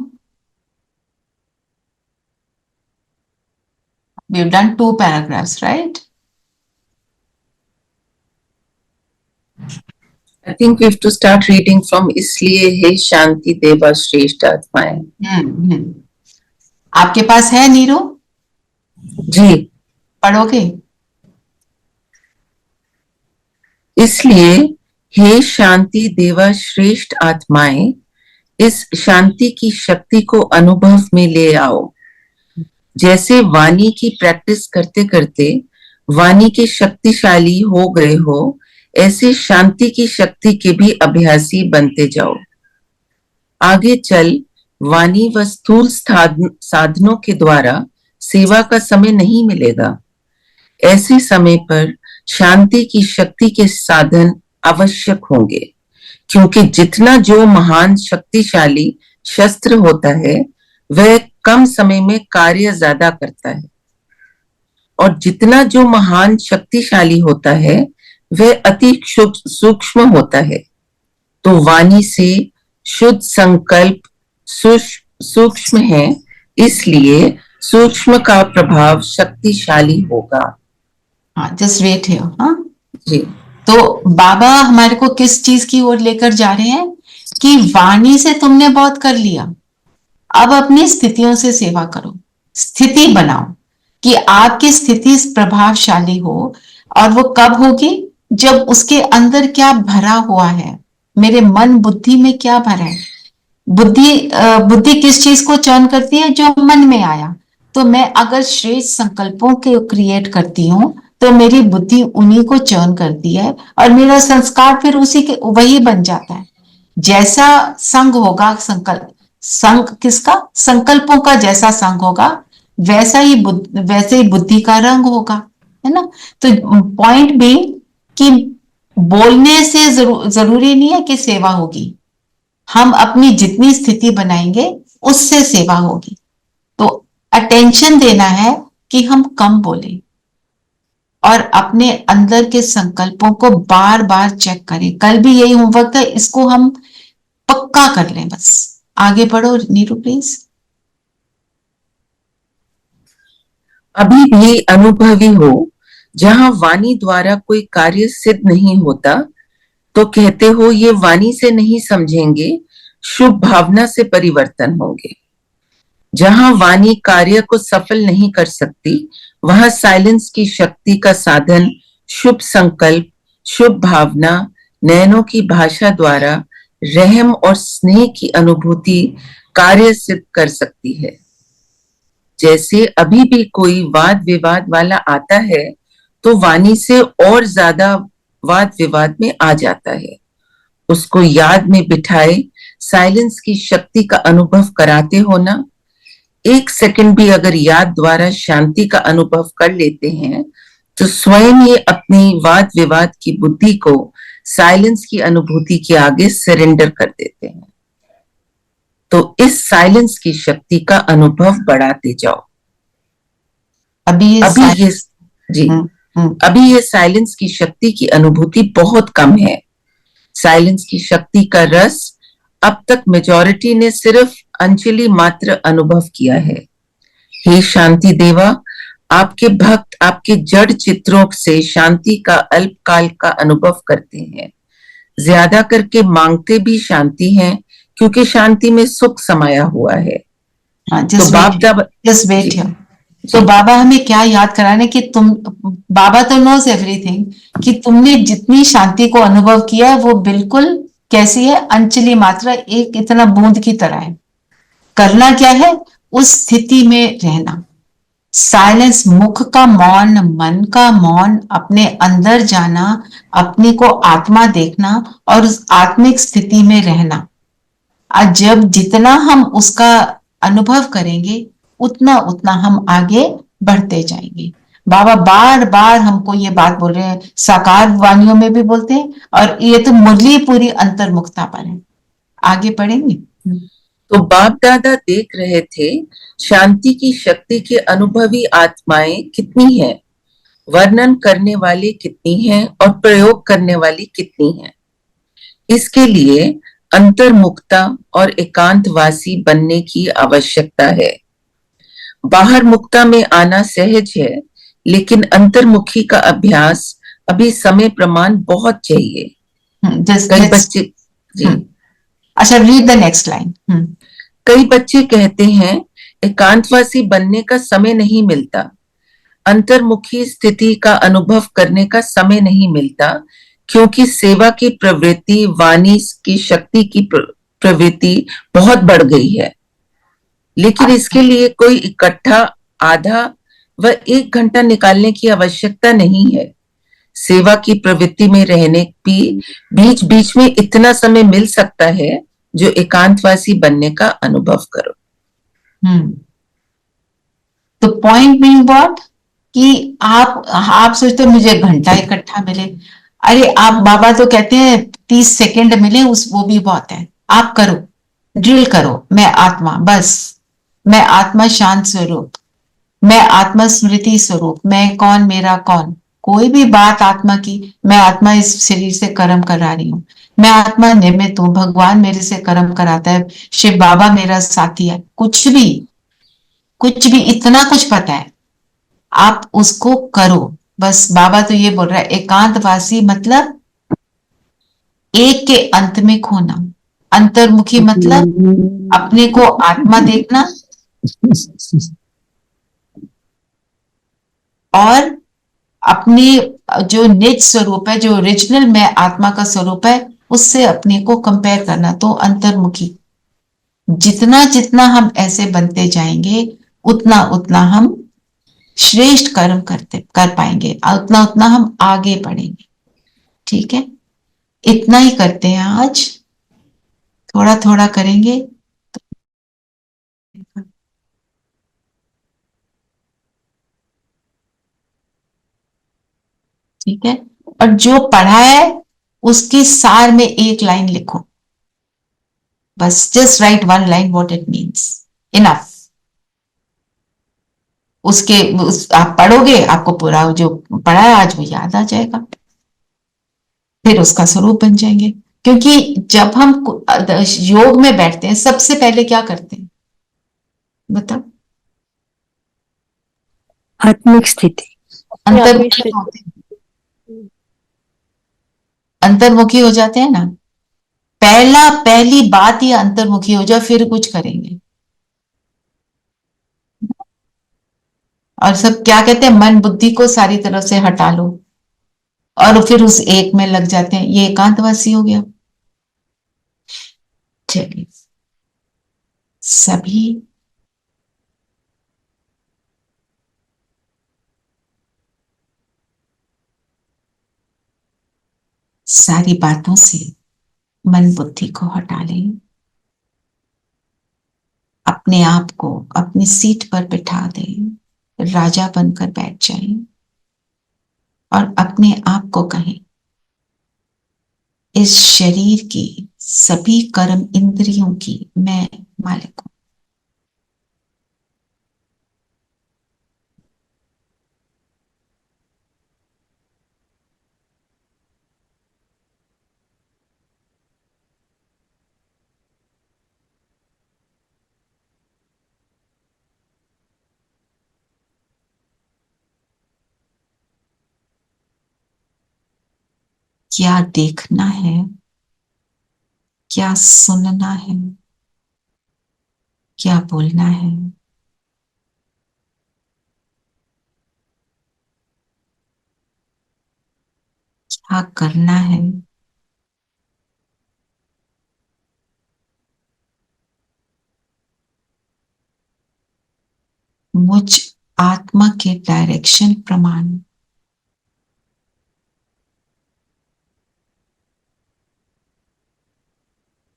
We've done 2 paragraphs, right? I think we have to start reading from इसलिए हे शांति देवा श्रेष्ठ आत्माएं। आपके पास है नीरू? जी। पढ़ोगे? इसलिए हे शांति देवा श्रेष्ठ आत्माएं, इस शांति की शक्ति को अनुभव में ले आओ। जैसे वाणी की प्रैक्टिस करते करते वाणी के शक्तिशाली हो गए हो, ऐसे शांति की शक्ति के भी अभ्यासी बनते जाओ। आगे चल वाणी व स्थूल साधनों के द्वारा सेवा का समय नहीं मिलेगा। ऐसे समय पर शांति की शक्ति के साधन आवश्यक होंगे, क्योंकि जितना जो महान शक्तिशाली शस्त्र होता है वह कम समय में कार्य ज्यादा करता है, और जितना जो महान शक्तिशाली होता है वह अति सूक्ष्म होता है। तो वाणी से शुद्ध संकल्प सूक्ष्म है, इसलिए सूक्ष्म का प्रभाव शक्तिशाली होगा। हाँ, जस्ट वेट है। हाँ जी। तो बाबा हमारे को किस चीज की ओर लेकर जा रहे हैं कि वाणी से तुमने बहुत कर लिया, अब अपनी स्थितियों से सेवा करो, स्थिति बनाओ कि आपकी स्थिति प्रभावशाली हो। और वो कब होगी? जब उसके अंदर क्या भरा हुआ है, मेरे मन बुद्धि में क्या भरा है। बुद्धि किस चीज को चयन करती है? जो मन में आया। तो मैं अगर श्रेष्ठ संकल्पों के क्रिएट करती हूँ तो मेरी बुद्धि उन्हीं को चयन करती है और मेरा संस्कार फिर उसी के वही बन जाता है। जैसा संग होगा, संग किसका? संकल्पों का जैसा संग होगा वैसे ही बुद्धि का रंग होगा, है ना। तो पॉइंट भी कि बोलने से जरूरी नहीं है कि सेवा होगी, हम अपनी जितनी स्थिति बनाएंगे उससे सेवा होगी। तो अटेंशन देना है कि हम कम बोले और अपने अंदर के संकल्पों को बार बार चेक करें। कल भी यही होमवर्क था, इसको हम पक्का कर लें। बस आगे बढ़ो नीरू प्लीज। अभी भी अनुभवी हो, जहां वाणी द्वारा कोई कार्य सिद्ध नहीं होता, तो कहते हो ये वाणी से नहीं समझेंगे, शुभ भावना से परिवर्तन होंगे। जहां वाणी कार्य को सफल नहीं कर सकती, वहां साइलेंस की शक्ति का साधन शुभ संकल्प, शुभ भावना, नयनों की भाषा द्वारा रहम और स्नेह की अनुभूति कार्य सिद्ध कर सकती है। जैसे अभी भी कोई वाद विवाद वाला आता है तो वाणी से और ज्यादा वाद विवाद में आ जाता है। उसको याद में बिठाए साइलेंस की शक्ति का अनुभव कराते हो ना, 1 सेकंड भी अगर याद द्वारा शांति का अनुभव कर लेते हैं तो स्वयं ये अपनी वाद विवाद की बुद्धि को साइलेंस की अनुभूति के आगे सरेंडर कर देते हैं। तो इस साइलेंस की शक्ति का अनुभव बढ़ाते जाओ। अभी ये जी हम्म, अभी ये साइलेंस की शक्ति की अनुभूति बहुत कम है। साइलेंस की शक्ति का रस अब तक मेजॉरिटी ने सिर्फ अंजलि मात्र अनुभव किया है। हे शांति देवा, आपके भक्त आपके जड़ चित्रों से शांति का अल्पकाल का अनुभव करते हैं। ज्यादा करके मांगते भी शांति हैं, क्योंकि शांति में सुख समाया हुआ है। तो जस्ट वेट हियर। तो बाबा हमें क्या याद कराने कि तुम, बाबा तो नोज एवरीथिंग, कि तुमने जितनी शांति को अनुभव किया है वो बिल्कुल कैसी है, अंजलि मात्रा, एक इतना बूंद की तरह है। करना क्या है, उस स्थिति में रहना। साइलेंस, मुख का मौन, मन का मौन, अपने अंदर जाना, अपने को आत्मा देखना और उस आत्मिक स्थिति में रहना। आज जब जितना हम उसका अनुभव करेंगे उतना उतना हम आगे बढ़ते जाएंगे। बाबा बार बार हमको ये बात बोल रहे हैं, साकार वाणियों में भी बोलते हैं, और ये तो मुरली पूरी अंतर्मुखता पर है। आगे पढ़ेंगे। तो बाप दादा देख रहे थे शांति की शक्ति के अनुभवी आत्माएं कितनी हैं, वर्णन करने वाली कितनी हैं और प्रयोग करने वाली कितनी हैं। इसके लिए अंतर्मुखता और एकांतवासी बनने की आवश्यकता है। बाहर मुक्ता में आना सहज है, लेकिन अंतर्मुखी का अभ्यास अभी समय प्रमाण बहुत चाहिए। कई बच्चे जी अच्छा, रीड द नेक्स्ट लाइन। कई बच्चे कहते हैं एकांतवासी बनने का समय नहीं मिलता, अंतर्मुखी स्थिति का अनुभव करने का समय नहीं मिलता, क्योंकि सेवा की प्रवृत्ति, वाणी की शक्ति की प्रवृत्ति बहुत बढ़ गई है। लेकिन इसके लिए कोई इकट्ठा आधा व 1 घंटा निकालने की आवश्यकता नहीं है। सेवा की प्रवृत्ति में रहने भी बीच बीच में इतना समय मिल सकता है जो एकांतवासी बनने का अनुभव करो। तो पॉइंट बीइंग व्हाट, कि आप सोचते हो मुझे 1 घंटा इकट्ठा मिले। अरे आप, बाबा तो कहते हैं 30 सेकंड मिले, वो भी बहुत है। आप करो, ड्रिल करो, मैं आत्मा, बस मैं आत्मा शांत स्वरूप, मैं आत्मा स्मृति स्वरूप, मैं कौन, मेरा कौन। कोई भी बात आत्मा की, मैं आत्मा इस शरीर से कर्म करा रही हूँ, मैं आत्मा निमित्त हूँ, भगवान मेरे से कर्म कराता है, शिव बाबा मेरा साथी है। कुछ भी इतना कुछ पता है, आप उसको करो बस। बाबा तो ये बोल रहा है, एकांतवासी मतलब एक के अंत में खोना, अंतर्मुखी मतलब अपने को आत्मा देखना और अपने जो निज स्वरूप है, जो ओरिजिनल मैं आत्मा का स्वरूप है, उससे अपने को कंपेयर करना। तो अंतर्मुखी, जितना जितना हम ऐसे बनते जाएंगे उतना उतना हम श्रेष्ठ कर्म कर पाएंगे, उतना उतना हम आगे बढ़ेंगे। ठीक है, इतना ही करते हैं आज, थोड़ा थोड़ा करेंगे। ठीक है, और जो पढ़ा है उसके सार में 1 लाइन लिखो बस। Just right 1 line, what it means, enough. आप पढ़ोगे, आपको पूरा जो पढ़ा है आज वो याद आ जाएगा, फिर उसका स्वरूप बन जाएंगे। क्योंकि जब हम योग में बैठते हैं, सबसे पहले क्या करते हैं बताओ? आत्मिक स्थिति, अंतर्मुखी होते हैं। अंतर्मुखी हो जाते हैं ना, पहली बात ही अंतर्मुखी हो जाओ, फिर कुछ करेंगे। और सब क्या कहते हैं, मन बुद्धि को सारी तरफ से हटा लो और फिर उस एक में लग जाते हैं, ये एकांतवासी हो गया। चलिए, सभी सारी बातों से मन बुद्धि को हटा लें, अपने आप को अपनी सीट पर बिठा दें, राजा बनकर बैठ जाएं और अपने आप को कहें, इस शरीर की सभी कर्म इंद्रियों की मैं मालिक हूं। क्या देखना है, क्या सुनना है, क्या बोलना है, क्या करना है, मुझ आत्मा के डायरेक्शन प्रमाण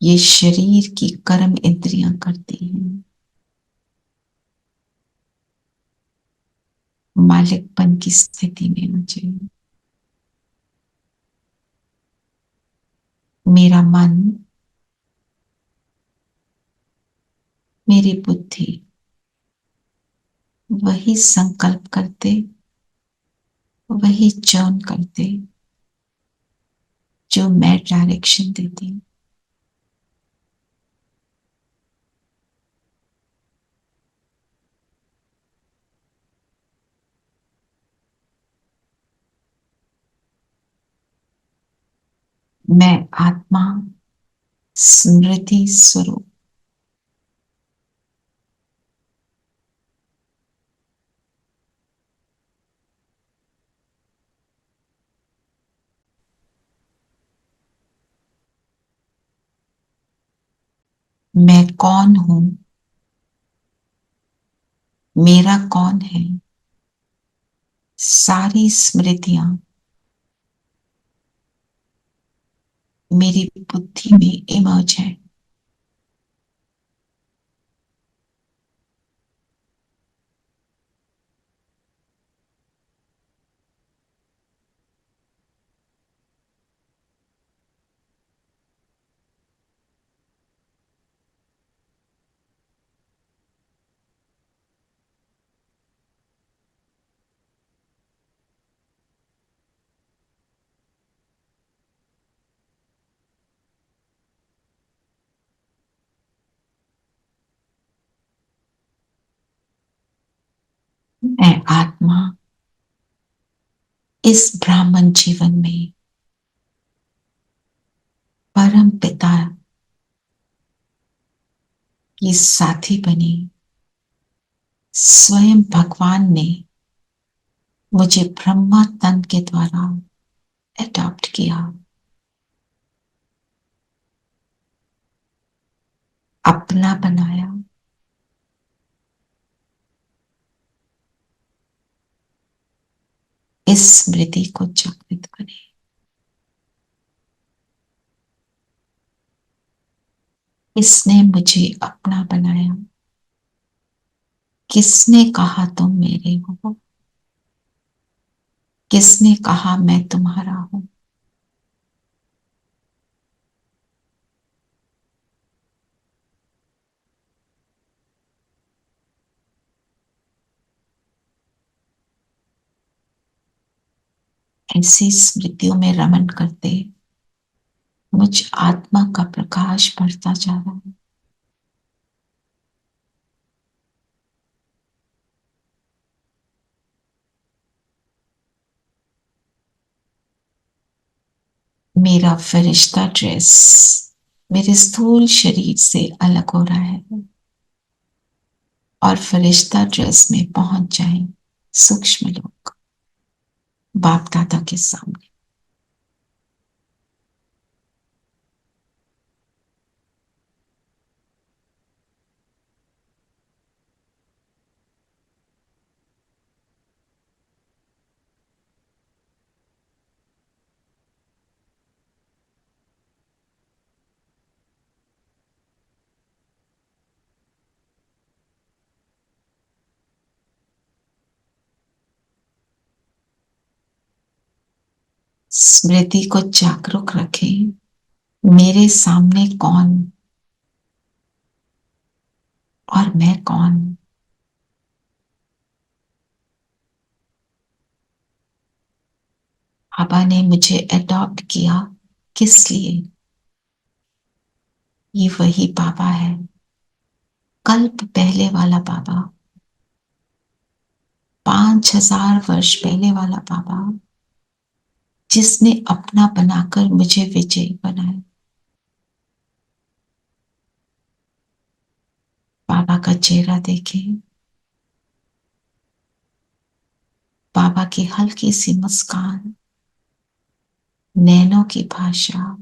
ये शरीर की कर्म इंद्रियां करती हैं। मालिकपन की स्थिति में मुझे मेरा मन, मेरी बुद्धि वही संकल्प करते, वही चयन करते जो मैं डायरेक्शन देती हूँ। मैं आत्मा स्मृति स्वरूप मैं कौन हूं, मेरा कौन है, सारी स्मृतियां मेरी बुद्धि में इमर्ज है। मैं आत्मा इस ब्राह्मण जीवन में परम पिता की साथी बनी। स्वयं भगवान ने मुझे ब्रह्मा तन के द्वारा अडॉप्ट किया, अपना बनाया। इस स्मृति को जागृत करें। इसने मुझे अपना बनाया। किसने कहा तुम मेरे हो? किसने कहा मैं तुम्हारा हूं? ऐसी स्मृतियों में रमन करते मुझ आत्मा का प्रकाश बढ़ता जा रहा है। मेरा फरिश्ता ड्रेस मेरे स्थूल शरीर से अलग हो रहा है और फरिश्ता ड्रेस में पहुंच जाए सूक्ष्म लोग बाप दादा के सामने। स्मृति को जागरूक रखें, मेरे सामने कौन और मैं कौन। बाबा ने मुझे अडॉप्ट किया, किस लिए? ये वही बाबा है, कल्प पहले वाला बाबा, 5000 वर्ष पहले वाला बाबा, जिसने अपना बनाकर मुझे विजयी बनाया। बाबा का चेहरा देखें, बाबा की हल्की सी मुस्कान, नैनों की भाषा,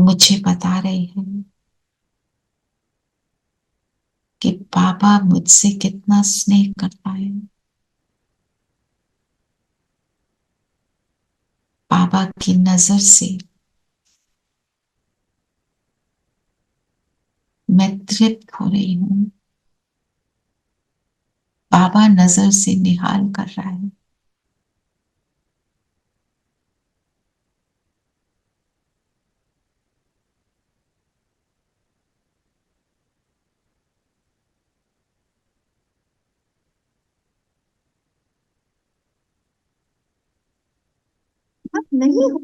मुझे बता रहे हैं कि बाबा मुझसे कितना स्नेह करता है। बाबा की नजर से मैं तृप्त हो रही हूं। बाबा नजर से निहाल कर रहा है। नहीं हो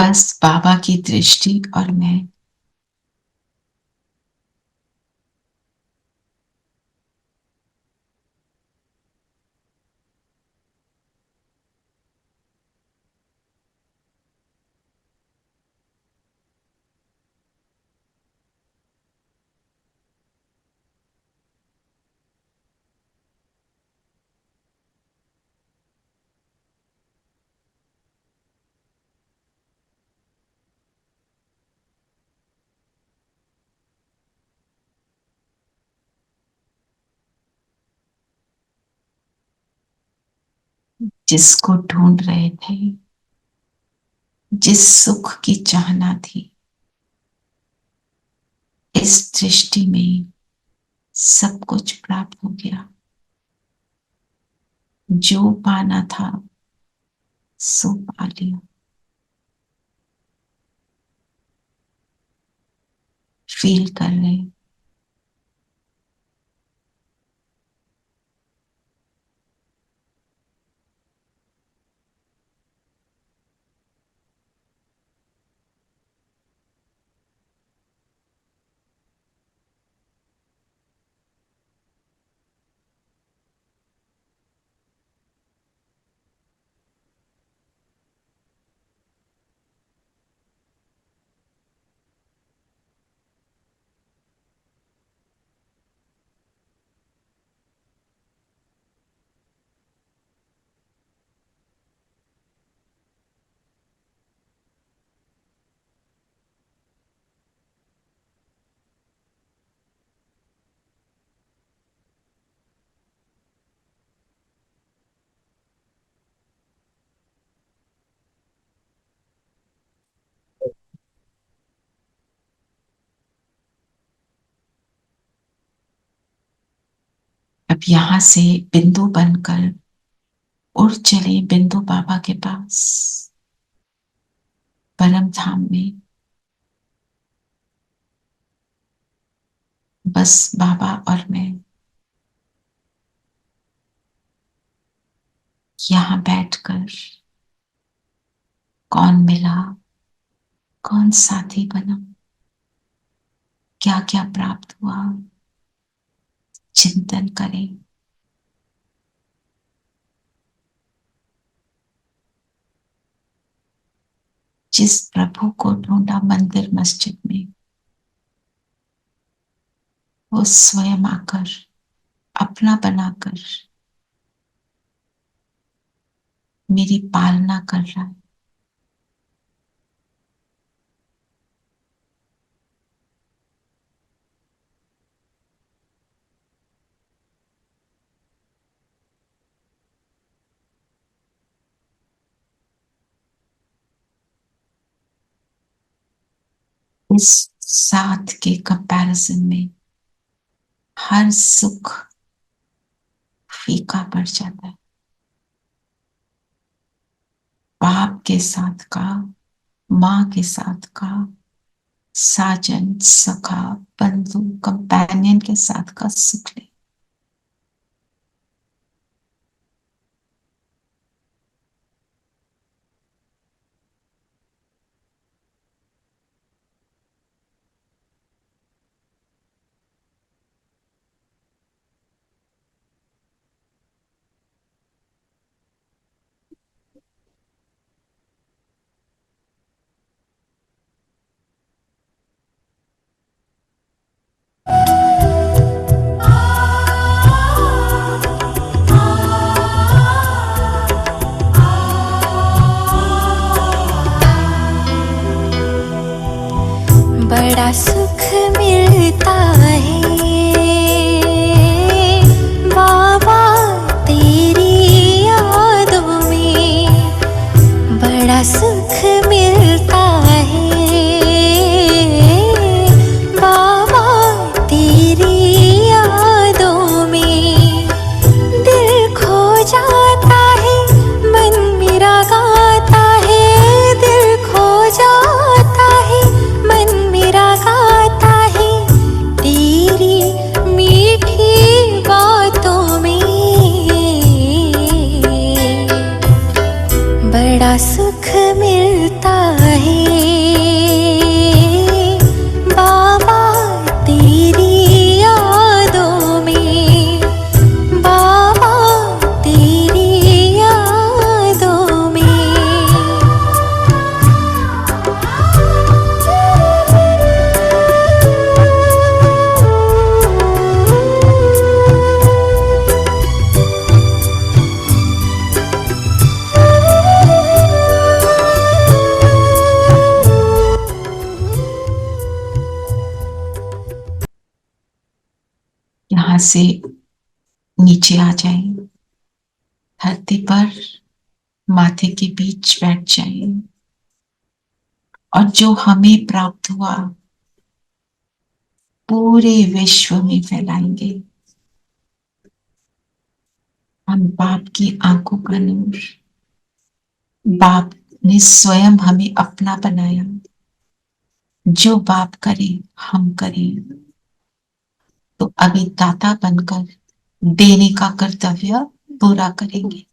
बस बाबा की दृष्टि और मैं। जिसको ढूंढ रहे थे, जिस सुख की चाहना थी, इस दृष्टि में सब कुछ प्राप्त हो गया। जो पाना था सो पा लिया। फील कर रहे, अब यहां से बिंदु बनकर उड़ चले बिंदु बाबा के पास, परम धाम में। बस बाबा और मैं यहां बैठकर कौन मिला, कौन साथी बना, क्या क्या प्राप्त हुआ, चिंतन करें। जिस प्रभु को ढूंढा मंदिर मस्जिद में, वो स्वयं आकर अपना बनाकर मेरी पालना कर रहा है। इस साथ के कंपैरिजन में हर सुख फीका पड़ जाता है। बाप के साथ का, माँ के साथ का, साजन, सखा, बंधु, कंपेनियन के साथ का सुख ले। बड़ा सुख मिलता है बाबा तेरी यादों में, बड़ा सुख मिलता है बाबा तेरी यादों में। दिल खो जाता है, मन मेरा गाता है, दिल खो जाता है, मन मेरा गाता है तेरी मीठी बातों में। बड़ा सुख मिलता है बाबा तेरी यादों में, बाबा तेरी यादों में। यहां से नीचे आ जाए, धरती पर माथे के बीच बैठ जाए और जो हमें प्राप्त हुआ पूरे विश्व में फैलाएंगे। हम बाप की आंखों का नूर, बाप ने स्वयं हमें अपना बनाया। जो बाप करे हम करें, तो अभी दाता बनकर देने का कर्तव्य पूरा करेंगे।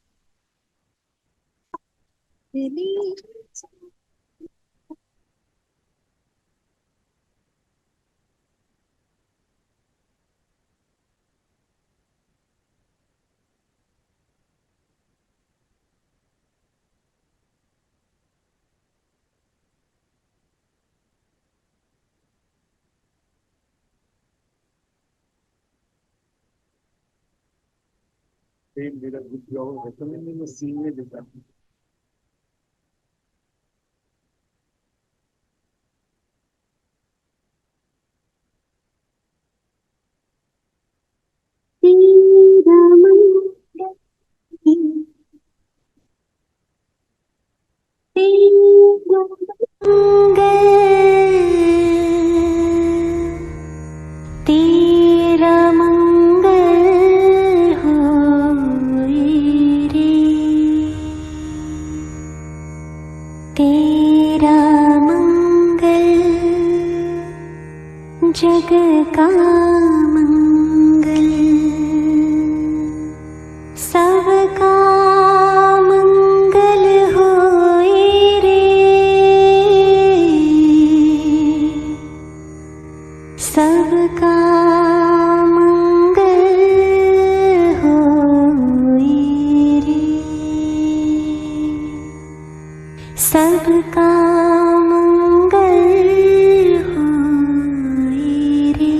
तेरा मंगल मंगल, सबका मंगल होए रे, सबका मंगल होए रे, सबका मंगल होए रे,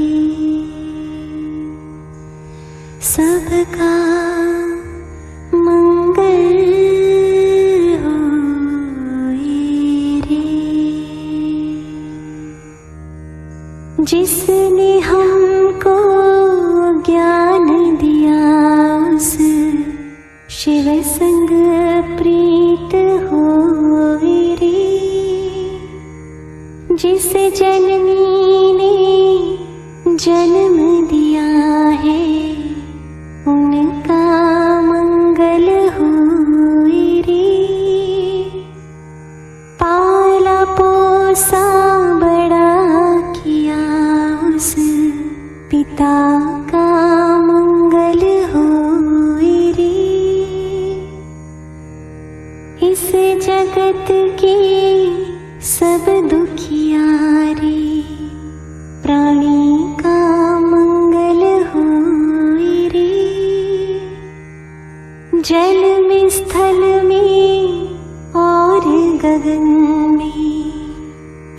सबका मंगल होए रे। जिसने हमको ज्ञान दिया उस शिव संग प्रीत होए रे, जिस जननी ने जन्म दिया है उनका मंगल होए रे, पाला पोसा बड़ा किया उस पिता का मंगल होए रे, इस जगत के सब दुखियारे प्राणी का मंगल होए रे, जल में स्थल में और गगन में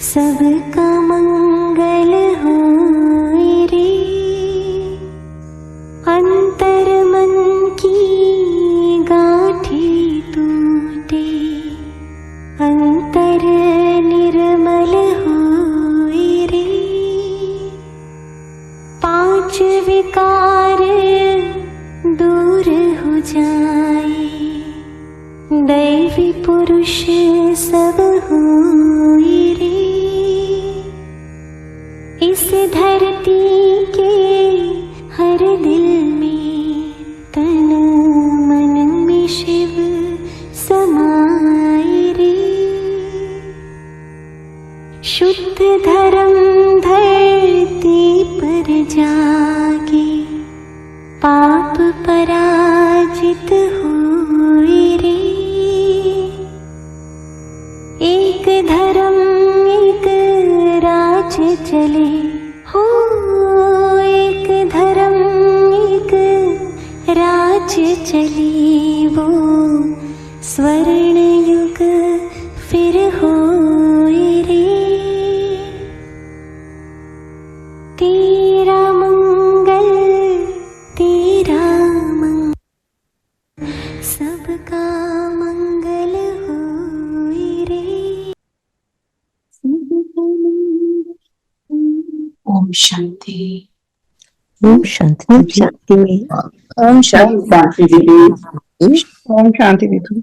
सबका मंगल होए रे, अंतर मन की गांठें टूटे अंतर निर्मल होए रे, पांच विकार दूर हो जाए दैवी पुरुष सब होए रे, इस धरती के हर दिल में तन मन में शिव समाए रे, शुद्ध धर्म धरती पर जागे पाप पराजित होए रे, एक धर्म एक राज चले हो, एक धर्म एक राज चली वो स्वर्ण युग फिर होए रे, तेरा मंगल सबका मंगल होए रे। ओम शांति। ओम शांति। ओम शांति। ओम शांति दीदी। ओम शांति दीदी।